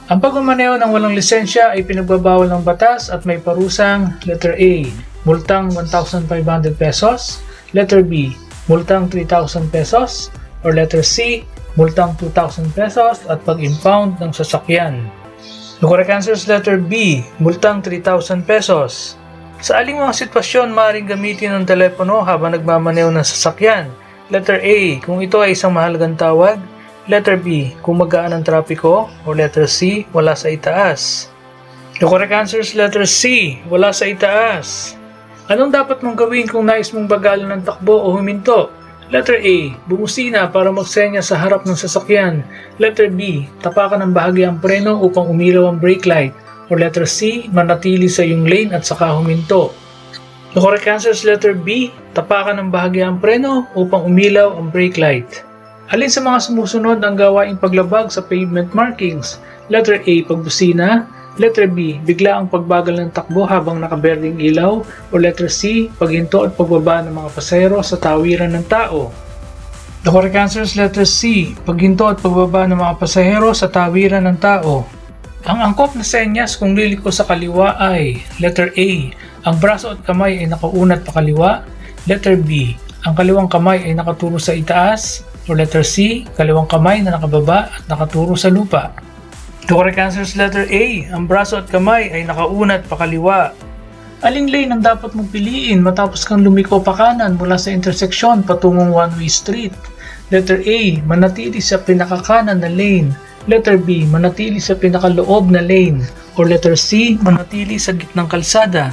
Ang pagmamaneho ng walang lisensya ay pinagbabawal ng batas at may parusang letter A, multang 1,500 pesos. Letter B, multang 3,000 pesos. Or letter C, multang 2,000 pesos at pag-impound ng sasakyan. The correct answer is letter B, multang 3,000 pesos. Sa aling mga sitwasyon maaaring gamitin ang telepono habang nagmamaneho ng sasakyan? Letter A, kung ito ay isang mahalagang tawag. Letter B, kung magaan ang trapiko. Or letter C, wala sa itaas. The correct answer is letter C, wala sa itaas. Anong dapat mong gawin kung nais mong bagalan ng takbo o huminto? Letter A, bumusina para magsenya sa harap ng sasakyan. Letter B, tapakan ng bahagi ang preno upang umilaw ang brake light. Or letter C, manatili sa iyong lane at saka huminto. The correct answer is letter B, tapakan ng bahagi ang preno upang umilaw ang brake light. Alin sa mga sumusunod ang gawaing paglabag sa pavement markings? Letter A, pagbusina. Letter B, bigla ang pagbagal ng takbo habang nakaberdeng ilaw. O letter C, paghinto at pagbaba ng mga pasahero sa tawiran ng tao. The correct answer is letter C, paghinto at pagbaba ng mga pasahero sa tawiran ng tao. Ang angkop na senyas kung liliko sa kaliwa ay letter A, ang braso at kamay ay nakaunat pa kaliwa. Letter B, ang kaliwang kamay ay nakaturo sa itaas. Or letter C, kaliwang kamay na nakababa at nakaturo sa lupa. The correct answer is letter A, ang braso at kamay ay nakaunat pa kaliwa. Aling lane ang dapat mong piliin matapos kang lumiko pa kanan mula sa interseksyon patungong one-way street? Letter A, manatili sa pinakakanan na lane. Letter B, manatili sa pinakaloob na lane. Or letter C, manatili sa gitnang kalsada.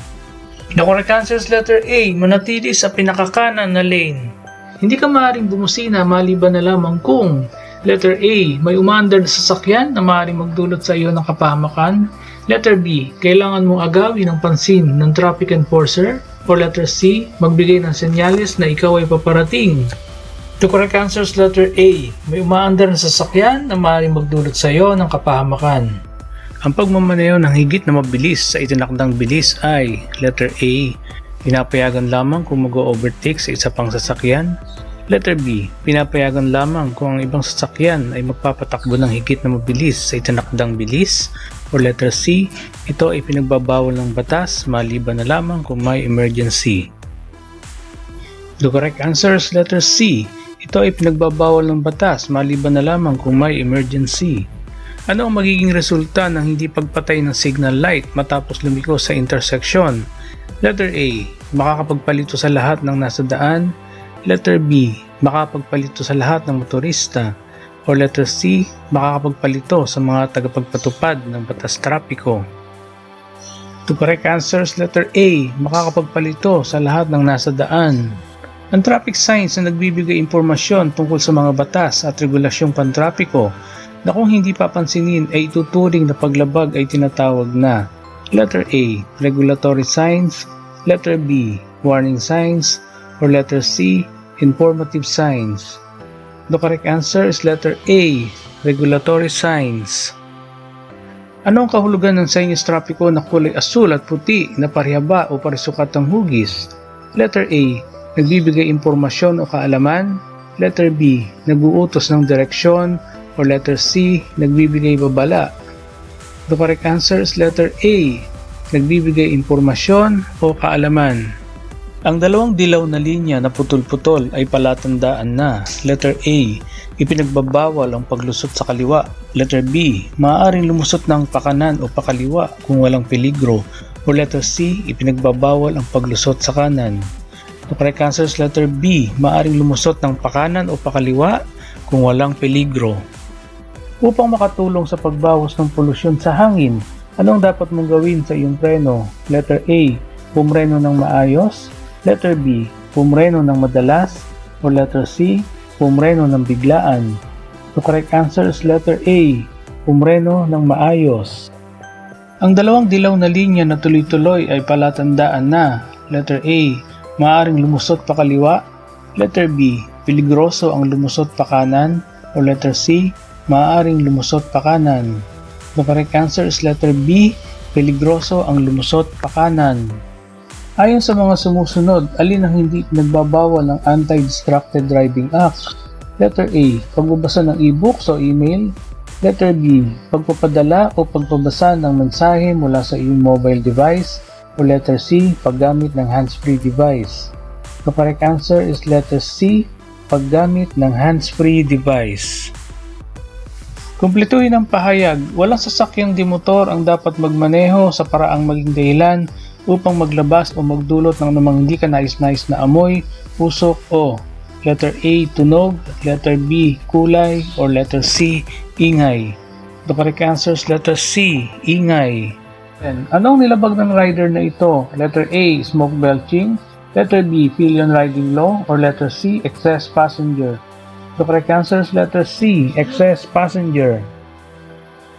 The correct answer is letter A, manatili sa pinakakanan na lane. Hindi ka maaaring bumusina maliban na lamang kung letter A, may umaandar na sasakyan na maaaring magdulot sa iyo ng kapahamakan. Letter B, kailangan mong agawin ang pansin ng traffic enforcer. Or letter C, magbigay ng senyales na ikaw ay paparating. The correct answer is letter A, may umaandar na sasakyan na maaaring magdulot sa iyo ng kapahamakan. Ang pagmamaneho ng higit na mabilis sa itinakdang bilis ay letter A, pinapayagan lamang kung mag-overtake sa isa pang sasakyan. Letter B, pinapayagan lamang kung ang ibang sasakyan ay magpapatakbo ng higit na mabilis sa itinakdang bilis. Or letter C, ito ay pinagbabawal ng batas maliban na lamang kung may emergency. The correct answer is letter C, ito ay pinagbabawal ng batas maliban na lamang kung may emergency. Ano ang magiging resulta ng hindi pagpatay ng signal light matapos lumiko sa intersection? Letter A, makakapagpalito sa lahat ng nasa daan. Letter B, makakapagpalito sa lahat ng motorista. Or letter C, makakapagpalito sa mga tagapagpatupad ng batas trapiko. The correct answer is letter A, makakapagpalito sa lahat ng nasa daan. Ang traffic signs na nagbibigay impormasyon tungkol sa mga batas at regulasyong pantrapiko na kung hindi papansinin ay ituturing na paglabag ay tinatawag na letter A, regulatory signs. Letter B, warning signs. Or letter C, informative signs. The correct answer is letter A, regulatory signs. Ano ang kahulugan ng senyas trapiko na kulay asul at puti na parihaba o parisukat ng hugis? Letter A, nagbibigay impormasyon o kaalaman. Letter B, nag-uutos ng direksyon. Or letter C, nagbibigay babala. The correct answer is letter A, nagbibigay impormasyon o kaalaman. Ang dalawang dilaw na linya na putol-putol ay palatandaan na letter A, ipinagbabawal ang paglusot sa kaliwa. Letter B, maaaring lumusot ng pakanan o pakaliwa kung walang peligro. O letter C, ipinagbabawal ang paglusot sa kanan. The correct answer is letter B, maaaring lumusot ng pakanan o pakaliwa kung walang peligro. Upang makatulong sa pagbawas ng polusyon sa hangin, anong dapat mong gawin sa iyong preno? Letter A, bumreno ng maayos. Letter B, pumreno ng madalas. Or letter C, pumreno ng biglaan. The correct answer is letter A, pumreno ng maayos. Ang dalawang dilaw na linya na tuloy-tuloy ay palatandaan na letter A, maaaring lumusot pa kaliwa. Letter B, peligroso ang lumusot pa kanan. Or letter C, maaaring lumusot pa kanan. The correct answer is letter B, peligroso ang lumusot pa kanan. Ayon sa mga sumusunod, alin ang hindi nagbabawal ng Anti-Distracted Driving Act? Letter A, pagbabasa ng e-books o email. Letter B, pagpapadala o pagpabasa ng mensahe mula sa iyong mobile device. O letter C, paggamit ng hands-free device. The correct answer is letter C, paggamit ng hands-free device. Kumpletuhin ang pahayag, walang sasakyang dimotor ang dapat magmaneho sa paraang maging dahilan upang maglabas o magdulot ng namang hindi ka nais-nais na amoy, usok o letter A, tunog, letter B, kulay, or letter C, ingay. The correct answer is letter C, ingay. And, anong nilabag ng rider na ito? Letter A, smoke belching, letter B, pillion riding law, or letter C, excess passenger. The correct answer is letter C, excess passenger.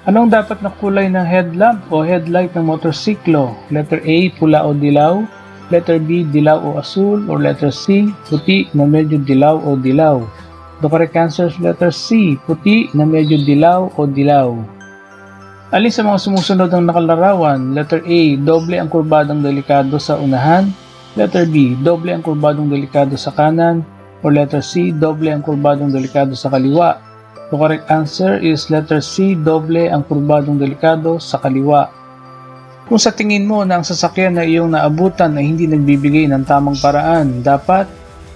Anong dapat na kulay ng headlamp o headlight ng motorsiklo? Letter A, pula o dilaw. Letter B, dilaw o asul. Or letter C, puti na medyo dilaw o dilaw. The correct answer is letter C, puti na medyo dilaw o dilaw. Alin sa mga sumusunod ang nakalarawan? Letter A, doble ang kurbadang delikado sa unahan. Letter B, doble ang kurbadong delikado sa kanan. Or letter C, doble ang kurbadong delikado sa kaliwa. The correct answer is letter C, doble ang kurbadong delikado sa kaliwa. Kung sa tingin mo na ang sasakyan na iyong naabutan ay hindi nagbibigay ng tamang paraan, dapat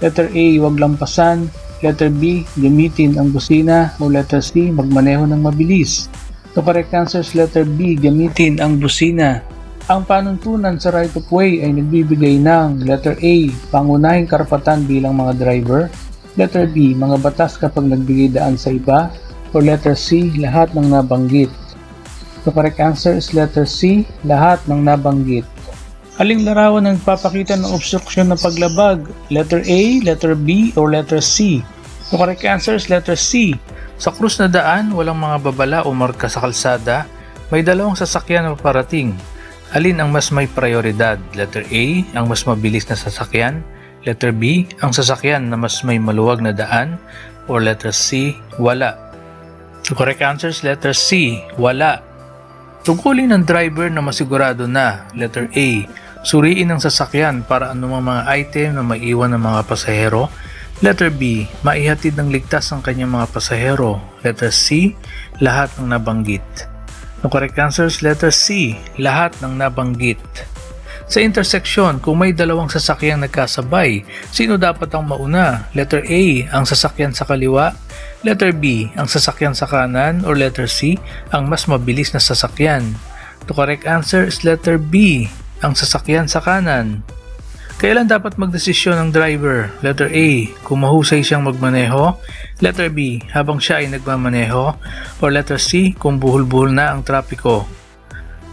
letter A, huwag lampasan. Letter B, gamitin ang busina. O letter C, magmaneho ng mabilis. The correct answer is letter B, gamitin ang busina. Ang panuntunan sa right of way ay nagbibigay ng letter A, pangunahing karapatan bilang mga driver. Letter B, mga batas kapag nagbigay daan sa iba. Or letter C, lahat ng nabanggit. The correct answer is letter C, lahat ng nabanggit. Aling larawan ang nagpapakita ng obstruksyon ng paglabag? Letter A, letter B, or letter C? The correct answer is letter C. Sa krus na daan, walang mga babala o marka sa kalsada. May dalawang sasakyan na paparating. Alin ang mas may prioridad? Letter A, ang mas mabilis na sasakyan. Letter B, ang sasakyan na mas may maluwag na daan. Or letter C, wala. The correct answer is letter C, wala. Tungkulin ng driver na masigurado na. Letter A, suriin ang sasakyan para anumang mga item na maiwan ng mga pasahero. Letter B, maihatid ng ligtas ang kanyang mga pasahero. Letter C, lahat ng nabanggit. The correct answer is letter C, lahat ng nabanggit. Sa intersection, kung may dalawang sasakyang nagkasabay, sino dapat ang mauna? Letter A, ang sasakyan sa kaliwa. Letter B, ang sasakyan sa kanan. Or letter C, ang mas mabilis na sasakyan. The correct answer is letter B, ang sasakyan sa kanan. Kailan dapat magdesisyon ng driver? Letter A, kung mahusay siyang magmaneho. Letter B, habang siya ay nagmamaneho. Or letter C, kung buhol-buhol na ang trapiko.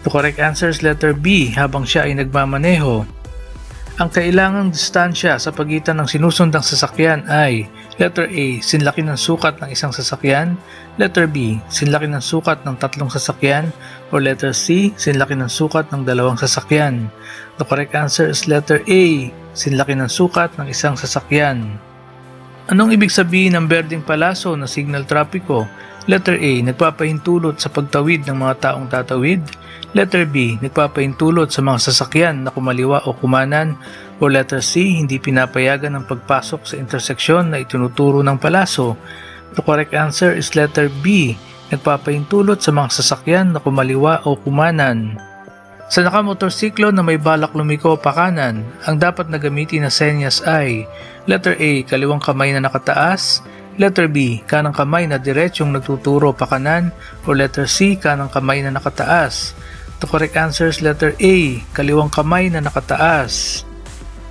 The correct answer is letter B, habang siya ay nagmamaneho. Ang kailangang distansya sa pagitan ng sinusundang sasakyan ay letter A, sinlaki ng sukat ng isang sasakyan. Letter B, sinlaki ng sukat ng tatlong sasakyan. Or letter C, sinlaki ng sukat ng dalawang sasakyan. The correct answer is letter A, sinlaki ng sukat ng isang sasakyan. Anong ibig sabihin ng berdeng palaso na signal trapiko? Letter A, nagpapahintulot sa pagtawid ng mga taong tatawid. Letter B, nagpapahintulot sa mga sasakyan na kumaliwa o kumanan. O letter C, hindi pinapayagan ang pagpasok sa interseksyon na itinuturo ng palaso. The correct answer is letter B, nagpapahintulot sa mga sasakyan na kumaliwa o kumanan. Sa nakamotorsiklo na may balak lumiko pa kanan, ang dapat na gamitin na senyas ay letter A, kaliwang kamay na nakataas. Letter B, kanang kamay na diretsyong nagtuturo pa kanan. O letter C, kanang kamay na nakataas. The correct answer is letter A, kaliwang kamay na nakataas.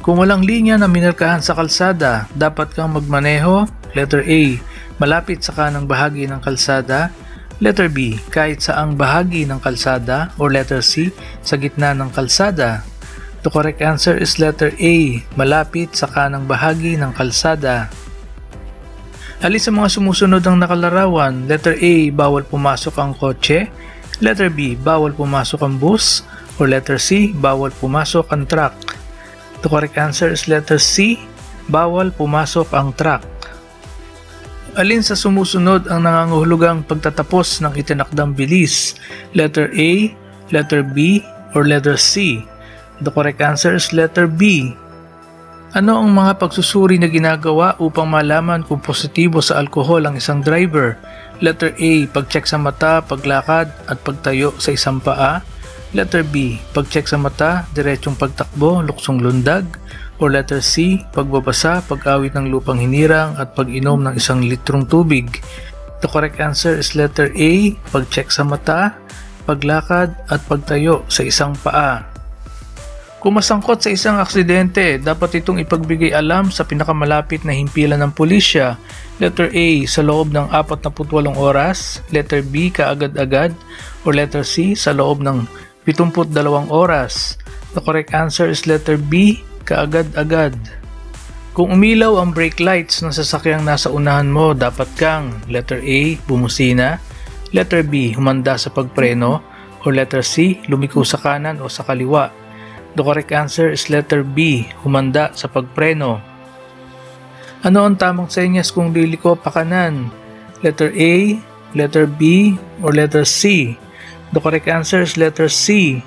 Kung walang linya na minarkahan sa kalsada, dapat kang magmaneho. Letter A, malapit sa kanang bahagi ng kalsada. Letter B, kahit saang bahagi ng kalsada. Or letter C, sa gitna ng kalsada. The correct answer is letter A, malapit sa kanang bahagi ng kalsada. Alin sa mga sumusunod ang nakalarawan? Letter A, bawal pumasok ang kotse. Letter B, bawal pumasok ang bus. Or letter C, bawal pumasok ang truck. The correct answer is letter C, bawal pumasok ang truck. Alin sa sumusunod ang nangangahulugang pagtatapos ng itinakdang bilis? Letter A, letter B, or letter C? The correct answer is letter B. Ano ang mga pagsusuri na ginagawa upang malaman kung positibo sa alkohol ang isang driver? Letter A, pag-check sa mata, paglakad at pagtayo sa isang paa. Letter B, pag-check sa mata, diretsong pagtakbo, luksong lundag. Or letter C, pagbabasa, pag-awit ng lupang hinirang at pag-inom ng 1 litrong tubig. The correct answer is letter A, pag-check sa mata, paglakad at pagtayo sa isang paa. Kung masangkot sa isang aksidente, dapat itong ipagbigay alam sa pinakamalapit na himpilan ng pulisya. Letter A, sa loob ng 48 oras. Letter B, kaagad-agad. Or letter C, sa loob ng 72 oras. The correct answer is letter B, kaagad-agad. Kung umilaw ang brake lights ng sasakyang nasa unahan mo, dapat kang letter A, bumusina. Letter B, humanda sa pagpreno. Or letter C, lumiko sa kanan o sa kaliwa. The correct answer is letter B, humanda sa pagpreno. Ano ang tamang senyas kung liliko pa kanan? Letter A, letter B, or letter C? The correct answer is letter C.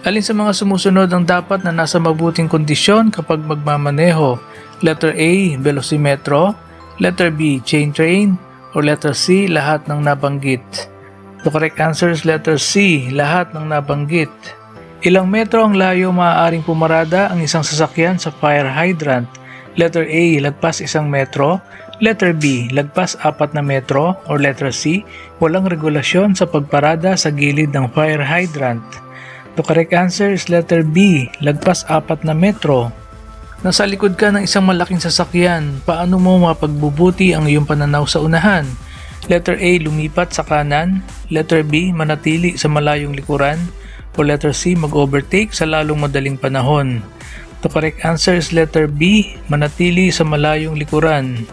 Alin sa mga sumusunod ang dapat na nasa mabuting kondisyon kapag magmamaneho? Letter A, velocimetro. Letter B, chain train. Or letter C, lahat ng nabanggit? The correct answer is letter C, lahat ng nabanggit. Ilang metro ang layo maaaring pumarada ang isang sasakyan sa fire hydrant? Letter A, lagpas 1 metro. Letter B, lagpas 4 na metro. Or letter C, walang regulasyon sa pagparada sa gilid ng fire hydrant? The correct answer is letter B, lagpas 4 na metro. Nasa likod ka ng isang malaking sasakyan, paano mo mapagbubuti ang iyong pananaw sa unahan? Letter A, lumipat sa kanan. Letter B, manatili sa malayong likuran. O letter C, mag-overtake sa lalong madaling panahon? The correct answer is letter B, manatili sa malayong likuran.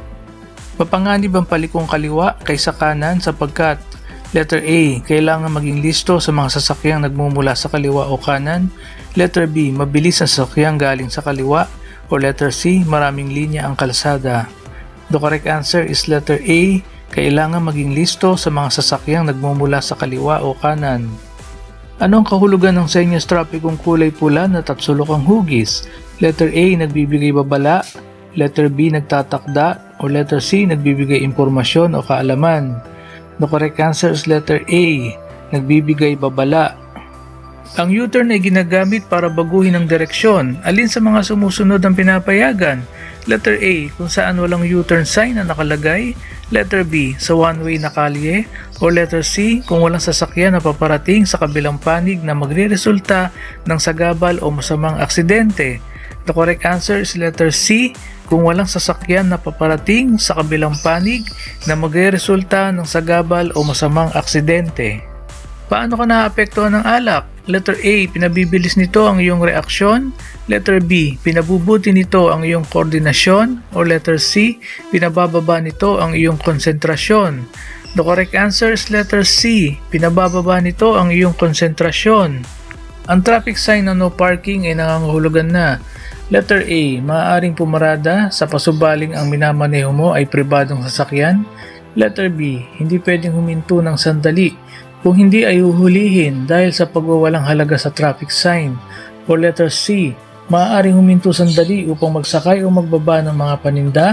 Mapanganib ang palikong kaliwa kaysa kanan sapagkat letter A, kailangan maging listo sa mga sasakyang nagmumula sa kaliwa o kanan. Letter B, mabilis ang sasakyang galing sa kaliwa. O letter C, maraming linya ang kalsada? The correct answer is letter A, kailangan maging listo sa mga sasakyang nagmumula sa kaliwa o kanan. Anong kahulugan ng senyas trapikong kulay pula na tatsulok ang hugis? Letter A, nagbibigay babala. Letter B, nagtatakda. O letter C, nagbibigay impormasyon o kaalaman? The correct answer is letter A, nagbibigay babala. Ang U-turn ay ginagamit para baguhin ang direksyon. Alin sa mga sumusunod ang pinapayagan? Letter A, kung saan walang U-turn sign na nakalagay. Letter B, sa one-way na kalye. O letter C, kung walang sasakyan na paparating sa kabilang panig na magre-resulta ng sagabal o masamang aksidente. The correct answer is letter C, kung walang sasakyan na paparating sa kabilang panig na magre-resulta ng sagabal o masamang aksidente. Paano ka naapektuhan ng alak? Letter A, pinabibilis nito ang iyong reaksyon. Letter B, pinabubuti nito ang iyong koordinasyon. O letter C, pinabababa nito ang iyong konsentrasyon? The correct answer is letter C, pinabababa nito ang iyong konsentrasyon. Ang traffic sign na no parking ay nangangahulugan na. Letter A, maaaring pumarada sa pasubaling ang minamaneho mo ay pribadong sasakyan. Letter B, hindi pwedeng huminto ng sandali kung hindi ay huhulihin dahil sa pagwawalang halaga sa traffic sign. O letter C, maaaring huminto sandali upang magsakay o magbaba ng mga paninda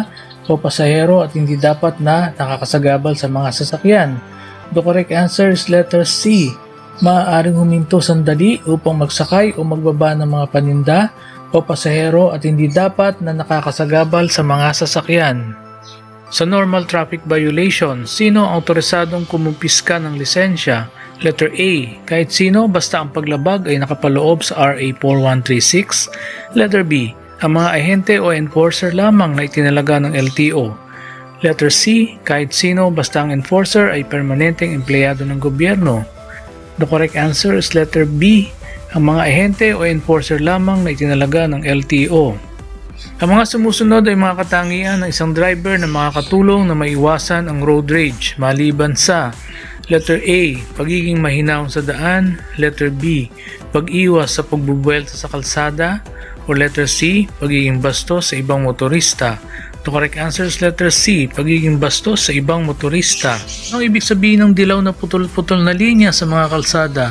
o pasahero at hindi dapat na nakakasagabal sa mga sasakyan. The correct answer is letter C, maaaring huminto sandali upang magsakay o magbaba ng mga paninda o pasahero at hindi dapat na nakakasagabal sa mga sasakyan. Sa normal traffic violation, sino ang autorisadong kumumpiska ng lisensya? Letter A, kahit sino basta ang paglabag ay nakapaloob sa RA 4136. Letter B, ang mga ahente o enforcer lamang na itinalaga ng LTO. Letter C, kahit sino basta ang enforcer ay permanenteng empleyado ng gobyerno. The correct answer is letter B, ang mga ahente o enforcer lamang na itinalaga ng LTO. Ang mga sumusunod ay mga katangian ng isang driver na makakatulong na maiwasan ang road rage maliban sa letter A, pagiging mahinahon sa daan, letter B, pag-iwas sa pagbubuelta sa kalsada, o letter C, pagiging bastos sa ibang motorista. The correct answer is letter C, pagiging bastos sa ibang motorista. Ano ibig sabihin ng dilaw na putol-putol na linya sa mga kalsada?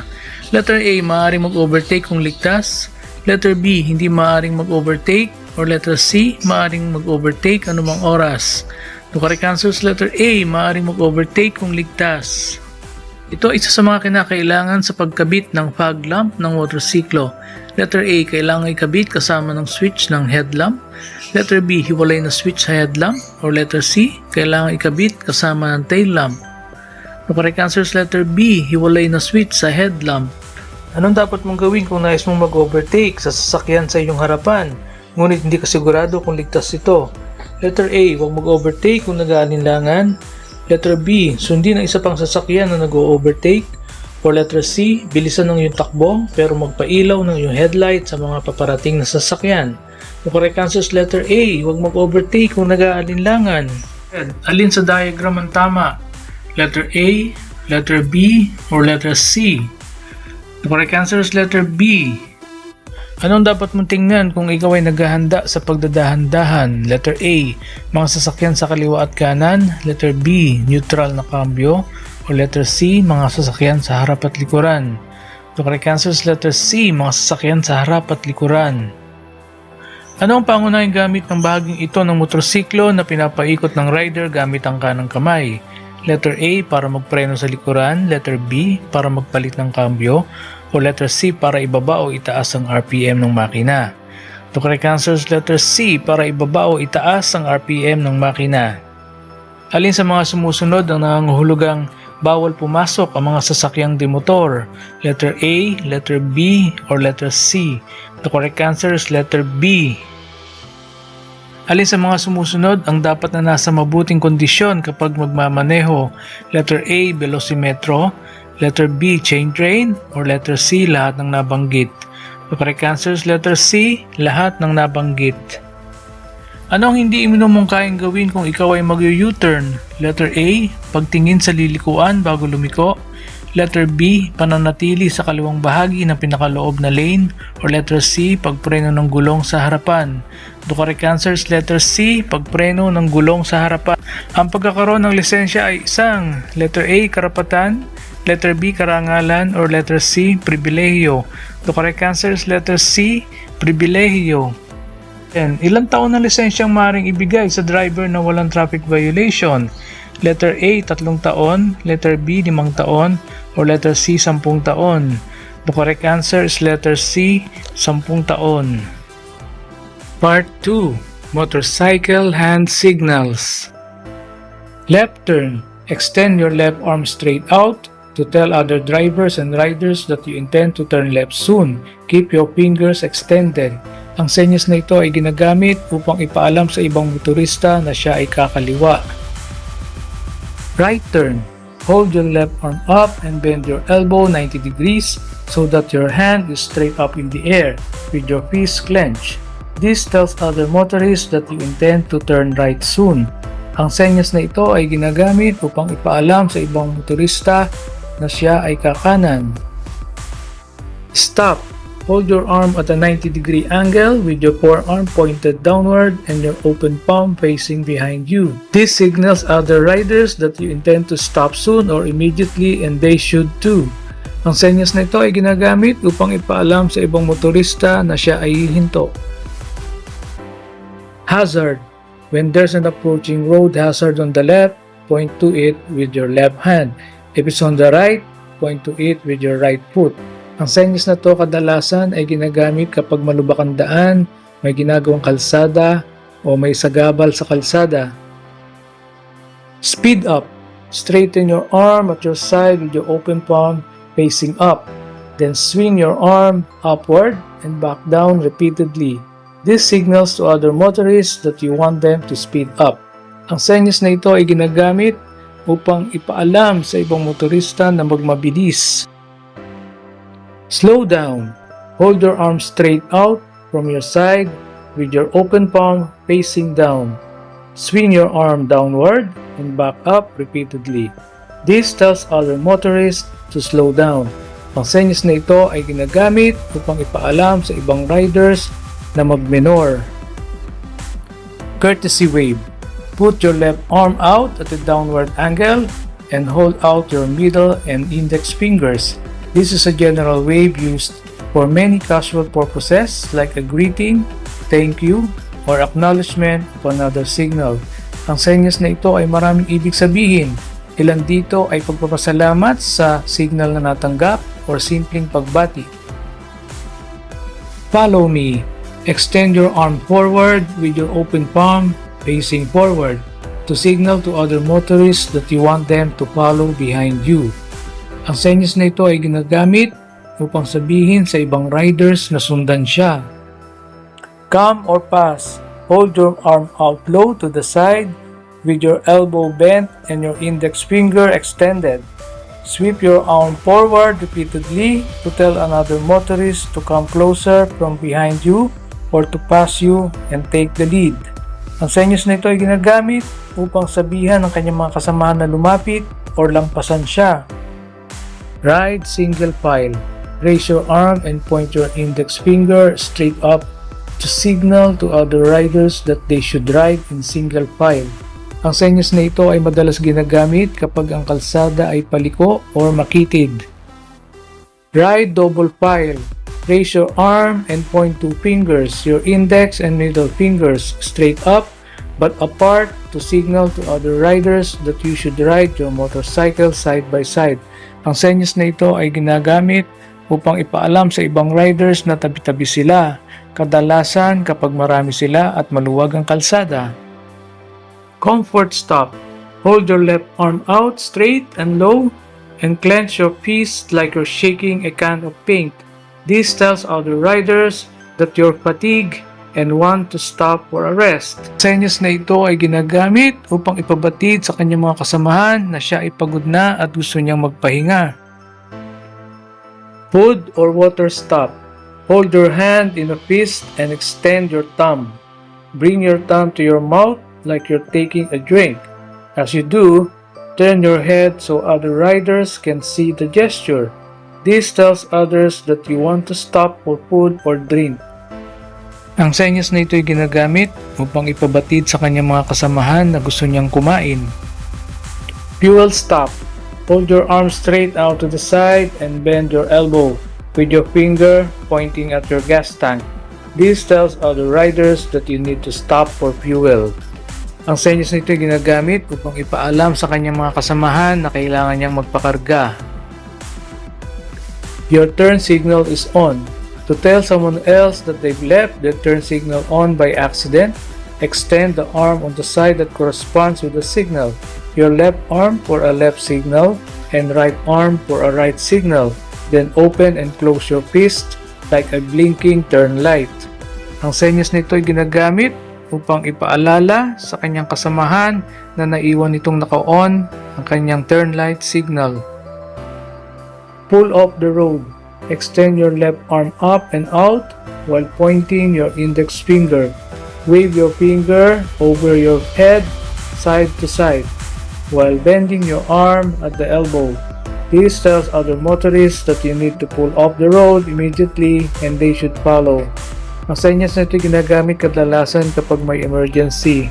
Letter A, maaaring mag-overtake kung ligtas. Letter B, hindi maaaring mag-overtake. Or letter C, maaaring mag-overtake anumang oras. The correct answer is letter A, maaaring mag-overtake kung ligtas. Ito ay isa sa mga kinakailangan sa pagkabit ng fog lamp ng motorsiklo. Letter A, kailangan ikabit kasama ng switch ng headlamp. Letter B, hiwalay na switch sa headlamp. Or letter C, kailangan ikabit kasama ng tail lamp. The correct answer is letter B, hiwalay na switch sa headlamp. Anong dapat mong gawin kung nais mong mag-overtake sa sasakyan sa iyong harapan, ngunit hindi ka sigurado kung ligtas ito? Letter A, huwag mag-overtake kung nag-aalinlangan. Letter B, sundin ang isa pang sasakyan na nag-overtake. Or letter C, bilisan ng iyong takbo pero magpailaw ng iyong headlight sa mga paparating na sasakyan. The correct answer is letter A, huwag mag-overtake kung nag-aalinlangan. Alin sa diagram ang tama? Letter A, letter B, or letter C? The correct answer is letter B. Anong dapat mong tingnan kung ikaw ay naghahanda sa pagdadahan-dahan? Letter A, mga sasakyan sa kaliwa at kanan. Letter B, neutral na kambyo. O letter C, mga sasakyan sa harap at likuran. The correct answer is letter C, mga sasakyan sa harap at likuran. Ano ang pangunahing gamit ng bahaging ito ng motorsiklo na pinapaikot ng rider gamit ang kanang kamay? Letter A, para magpreno sa likuran. Letter B, para magpalit ng kambyo. O letter C, para ibaba o itaas ang RPM ng makina. The correct answer is letter C, para ibaba o itaas ang RPM ng makina. Alin sa mga sumusunod ang nangangahulugang bawal pumasok ang mga sasakyang demotor? Letter A, letter B, or letter C? The correct answer is letter B. Alin sa mga sumusunod ang dapat na nasa mabuting kondisyon kapag magmamaneho? Letter A, velocimetro. Letter B, chain train. Or letter C, lahat ng nabanggit? The correct answer is letter C, lahat ng nabanggit. Anong hindi iminumungkayang gawin kung ikaw ay mag-U-turn? Letter A, pagtingin sa lilikuan bago lumiko. Letter B, pananatili sa kaliwang bahagi ng pinakaloob na lane. Or letter C, pagpreno ng gulong sa harapan. The correct answer is letter C, pagpreno ng gulong sa harapan. Ang pagkakaroon ng lisensya ay isang letter A, karapatan. Letter B, karangalan. Or letter C, pribilehiyo. The correct answer is letter C, pribilehiyo. Ilang taon na lisensyang maaaring ibigay sa driver na walang traffic violation? Letter A, 3 taon. Letter B, 5 taon. Or letter C, 10 taon? The correct answer is letter C, 10 taon. Part 2. Motorcycle hand signals. Left turn. Extend your left arm straight out to tell other drivers and riders that you intend to turn left soon. Keep your fingers extended. Ang senyas na ito ay ginagamit upang ipaalam sa ibang motorista na siya ay kakaliwa. Right turn. Hold your left arm up and bend your elbow 90 degrees so that your hand is straight up in the air with your fist clenched. This tells other motorists that you intend to turn right soon. Ang senyas na ito ay ginagamit upang ipaalam sa ibang motorista na siya ay kakanan. Stop. Hold your arm at a 90-degree angle with your forearm pointed downward and your open palm facing behind you. This signals other riders that you intend to stop soon or immediately, and they should too. Ang senyas na ito ay ginagamit upang ipaalam sa ibang motorista na siya ay hihinto. Hazard. When there's an approaching road hazard on the left, point to it with your left hand. If it's on the right, point to it with your right foot. Ang senyas na to kadalasan ay ginagamit kapag malubak ang daan, may ginagawang kalsada, o may sagabal sa kalsada. Speed up. Straighten your arm at your side with your open palm facing up. Then swing your arm upward and back down repeatedly. This signals to other motorists that you want them to speed up. Ang senyas na ito ay ginagamit upang ipaalam sa ibang motorista na magmabilis. Slow down. Hold your arms straight out from your side with your open palm facing down. Swing your arm downward and back up repeatedly. This tells other motorists to slow down. Ang senyas na ito ay ginagamit upang ipaalam sa ibang riders na mag-minor. Courtesy wave. Put your left arm out at a downward angle and hold out your middle and index fingers. This is a general wave used for many casual purposes like a greeting, thank you, or acknowledgement of another signal. Ang senyas na ito ay maraming ibig sabihin. Ilan dito ay pagpapasalamat sa signal na natanggap or simpleng pagbati. Follow me. Extend your arm forward with your open palm facing forward to signal to other motorists that you want them to follow behind you. Ang senyas na ito ay ginagamit upang sabihin sa ibang riders na sundan siya. Come or pass. Hold your arm out low to the side with your elbow bent and your index finger extended. Sweep your arm forward repeatedly to tell another motorist to come closer from behind you or to pass you and take the lead. Ang senyas na ito ay ginagamit upang sabihan ng kanyang mga kasamahan na lumapit or lampasan siya. Ride single file. Raise your arm and point your index finger straight up to signal to other riders that they should ride in single file. Ang senyas na ito ay madalas ginagamit kapag ang kalsada ay paliko or makitid. Ride double file. Raise your arm and point two fingers, your index and middle fingers, straight up but apart to signal to other riders that you should ride your motorcycle side by side. Ang senyas na ito ay ginagamit upang ipaalam sa ibang riders na tabi-tabi sila, kadalasan kapag marami sila at maluwag ang kalsada. Comfort stop. Hold your left arm out straight and low and clench your fist like you're shaking a can of paint. This tells other riders that you're fatigued and want to stop for a rest. Senyas na ito ay ginagamit upang ipabatid sa kanyang mga kasamahan na siya ay pagod na at gusto niyang magpahinga. Food or water stop. Hold your hand in a fist and extend your thumb. Bring your thumb to your mouth like you're taking a drink. As you do, turn your head so other riders can see the gesture. This tells others that you want to stop for food or drink. Ang senyas na ito ay ginagamit upang ipabatid sa kanyang mga kasamahan na gusto niyang kumain. Fuel stop. Hold your arm straight out to the side and bend your elbow with your finger pointing at your gas tank. This tells other riders that you need to stop for fuel. Ang senyas na ito ay ginagamit upang ipaalam sa kanyang mga kasamahan na kailangan niyang magpakarga. Your turn signal is on. To tell someone else that they've left their turn signal on by accident, extend the arm on the side that corresponds with the signal. Your left arm for a left signal and right arm for a right signal. Then open and close your fist like a blinking turn light. Ang senyas nito ay ginagamit upang ipaalala sa kanyang kasamahan na naiwan nitong naka-on ang kanyang turn light signal. Pull off the road. Extend your left arm up and out while pointing your index finger. Wave your finger over your head side to side while bending your arm at the elbow. This tells other motorists that you need to pull off the road immediately and they should follow. Ang senyas na ito ginagamit kadalasan kapag may emergency.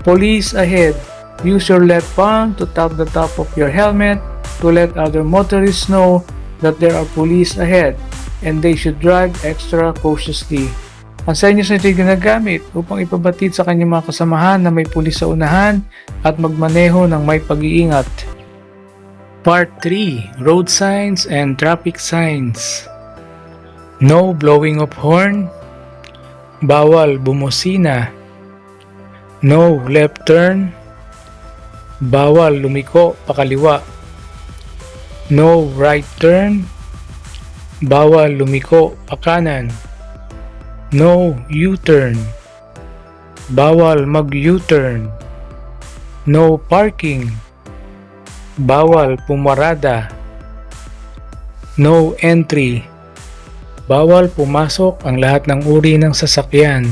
Police ahead. Use your left palm to tap the top of your helmet to let other motorists know that there are police ahead and they should drive extra cautiously. Ang senyas na ito ay ginagamit upang ipabatid sa kanyang mga kasamahan na may pulis sa unahan at magmaneho ng may pag-iingat. Part 3. Road signs and traffic signs. No blowing of horn. Bawal bumusina. No left turn. Bawal lumiko pakaliwa. No right turn. Bawal lumiko pakanan. No U-turn. Bawal mag-U-turn. No parking. Bawal pumarada. No entry. Bawal pumasok ang lahat ng uri ng sasakyan.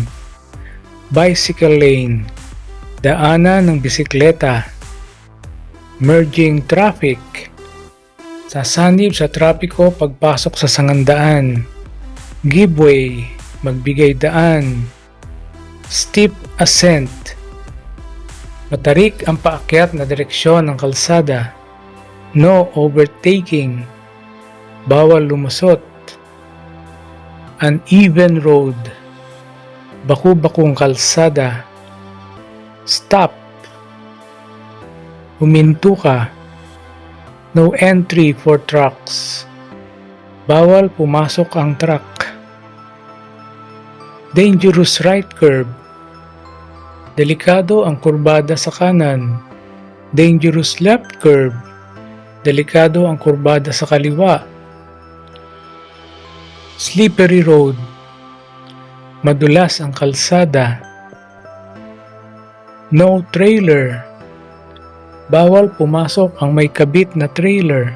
Bicycle lane, daanan ng bisikleta. Merging traffic, sasanib sa trapiko pagpasok sa sangandaan. Give way, magbigay daan. Steep ascent, matarik ang paakyat na direksyon ng kalsada. No overtaking, bawal lumusot. Uneven road, baku-bakung kalsada. Stop, huminto ka. No entry for trucks, bawal pumasok ang truck. Dangerous right curve, delikado ang kurbada sa kanan. Dangerous left curve, delikado ang kurbada sa kaliwa. Slippery road, madulas ang kalsada. No trailer, bawal pumasok ang may kabit na trailer.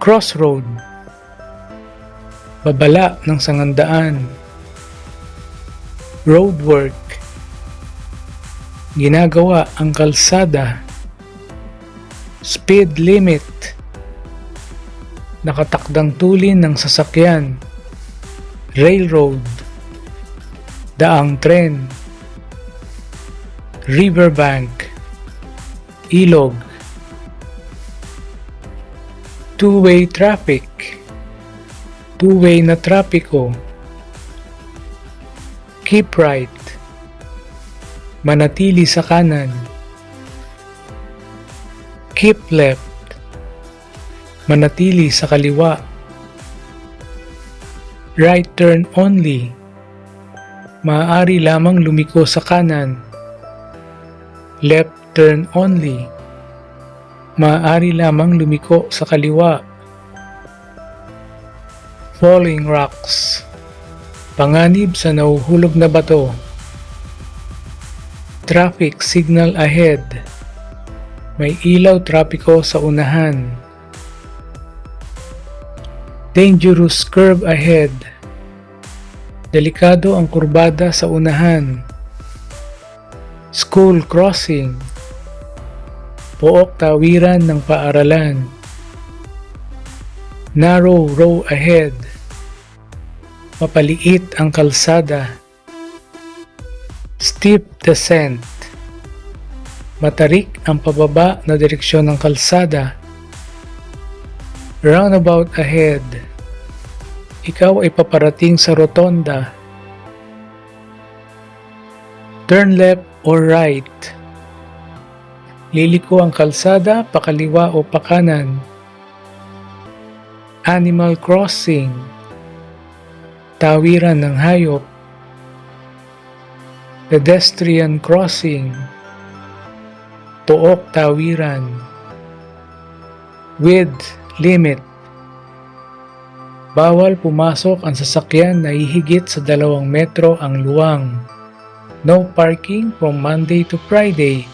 Crossroad, babala ng sangandaan. Roadwork, ginagawa ang kalsada. Speed limit, nakatakdang tulin ng sasakyan. Railroad, daang tren. Riverbank, ilog. Two-way traffic, two-way na trapiko. Keep right, manatili sa kanan. Keep left, manatili sa kaliwa. Right turn only, maaari lamang lumiko sa kanan. Left turn only, maaari lamang lumiko sa kaliwa. Falling rocks, panganib sa nahuhulog na bato. Traffic signal ahead, may ilaw trapiko sa unahan. Dangerous curve ahead, delikado ang kurbada sa unahan. School crossing, pook tawiran ng paaralan. Narrow row ahead, mapaliit ang kalsada. Steep descent, matarik ang pababa na direksyon ng kalsada. Roundabout ahead, ikaw ay paparating sa rotonda. Turn left or right, liliko ang kalsada pakaliwa o pakanan. Animal crossing, tawiran ng hayop. Pedestrian crossing, pook tawiran. Width limit, bawal pumasok ang sasakyan na hihigit sa 2 metro ang luwang. No parking from Monday to Friday,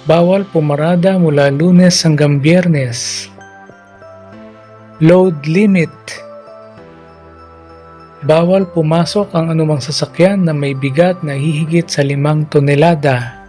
bawal pumarada mula Lunes hanggang Biyernes. Load limit, bawal pumasok ang anumang sasakyan na may bigat na hihigit sa 5 tonelada.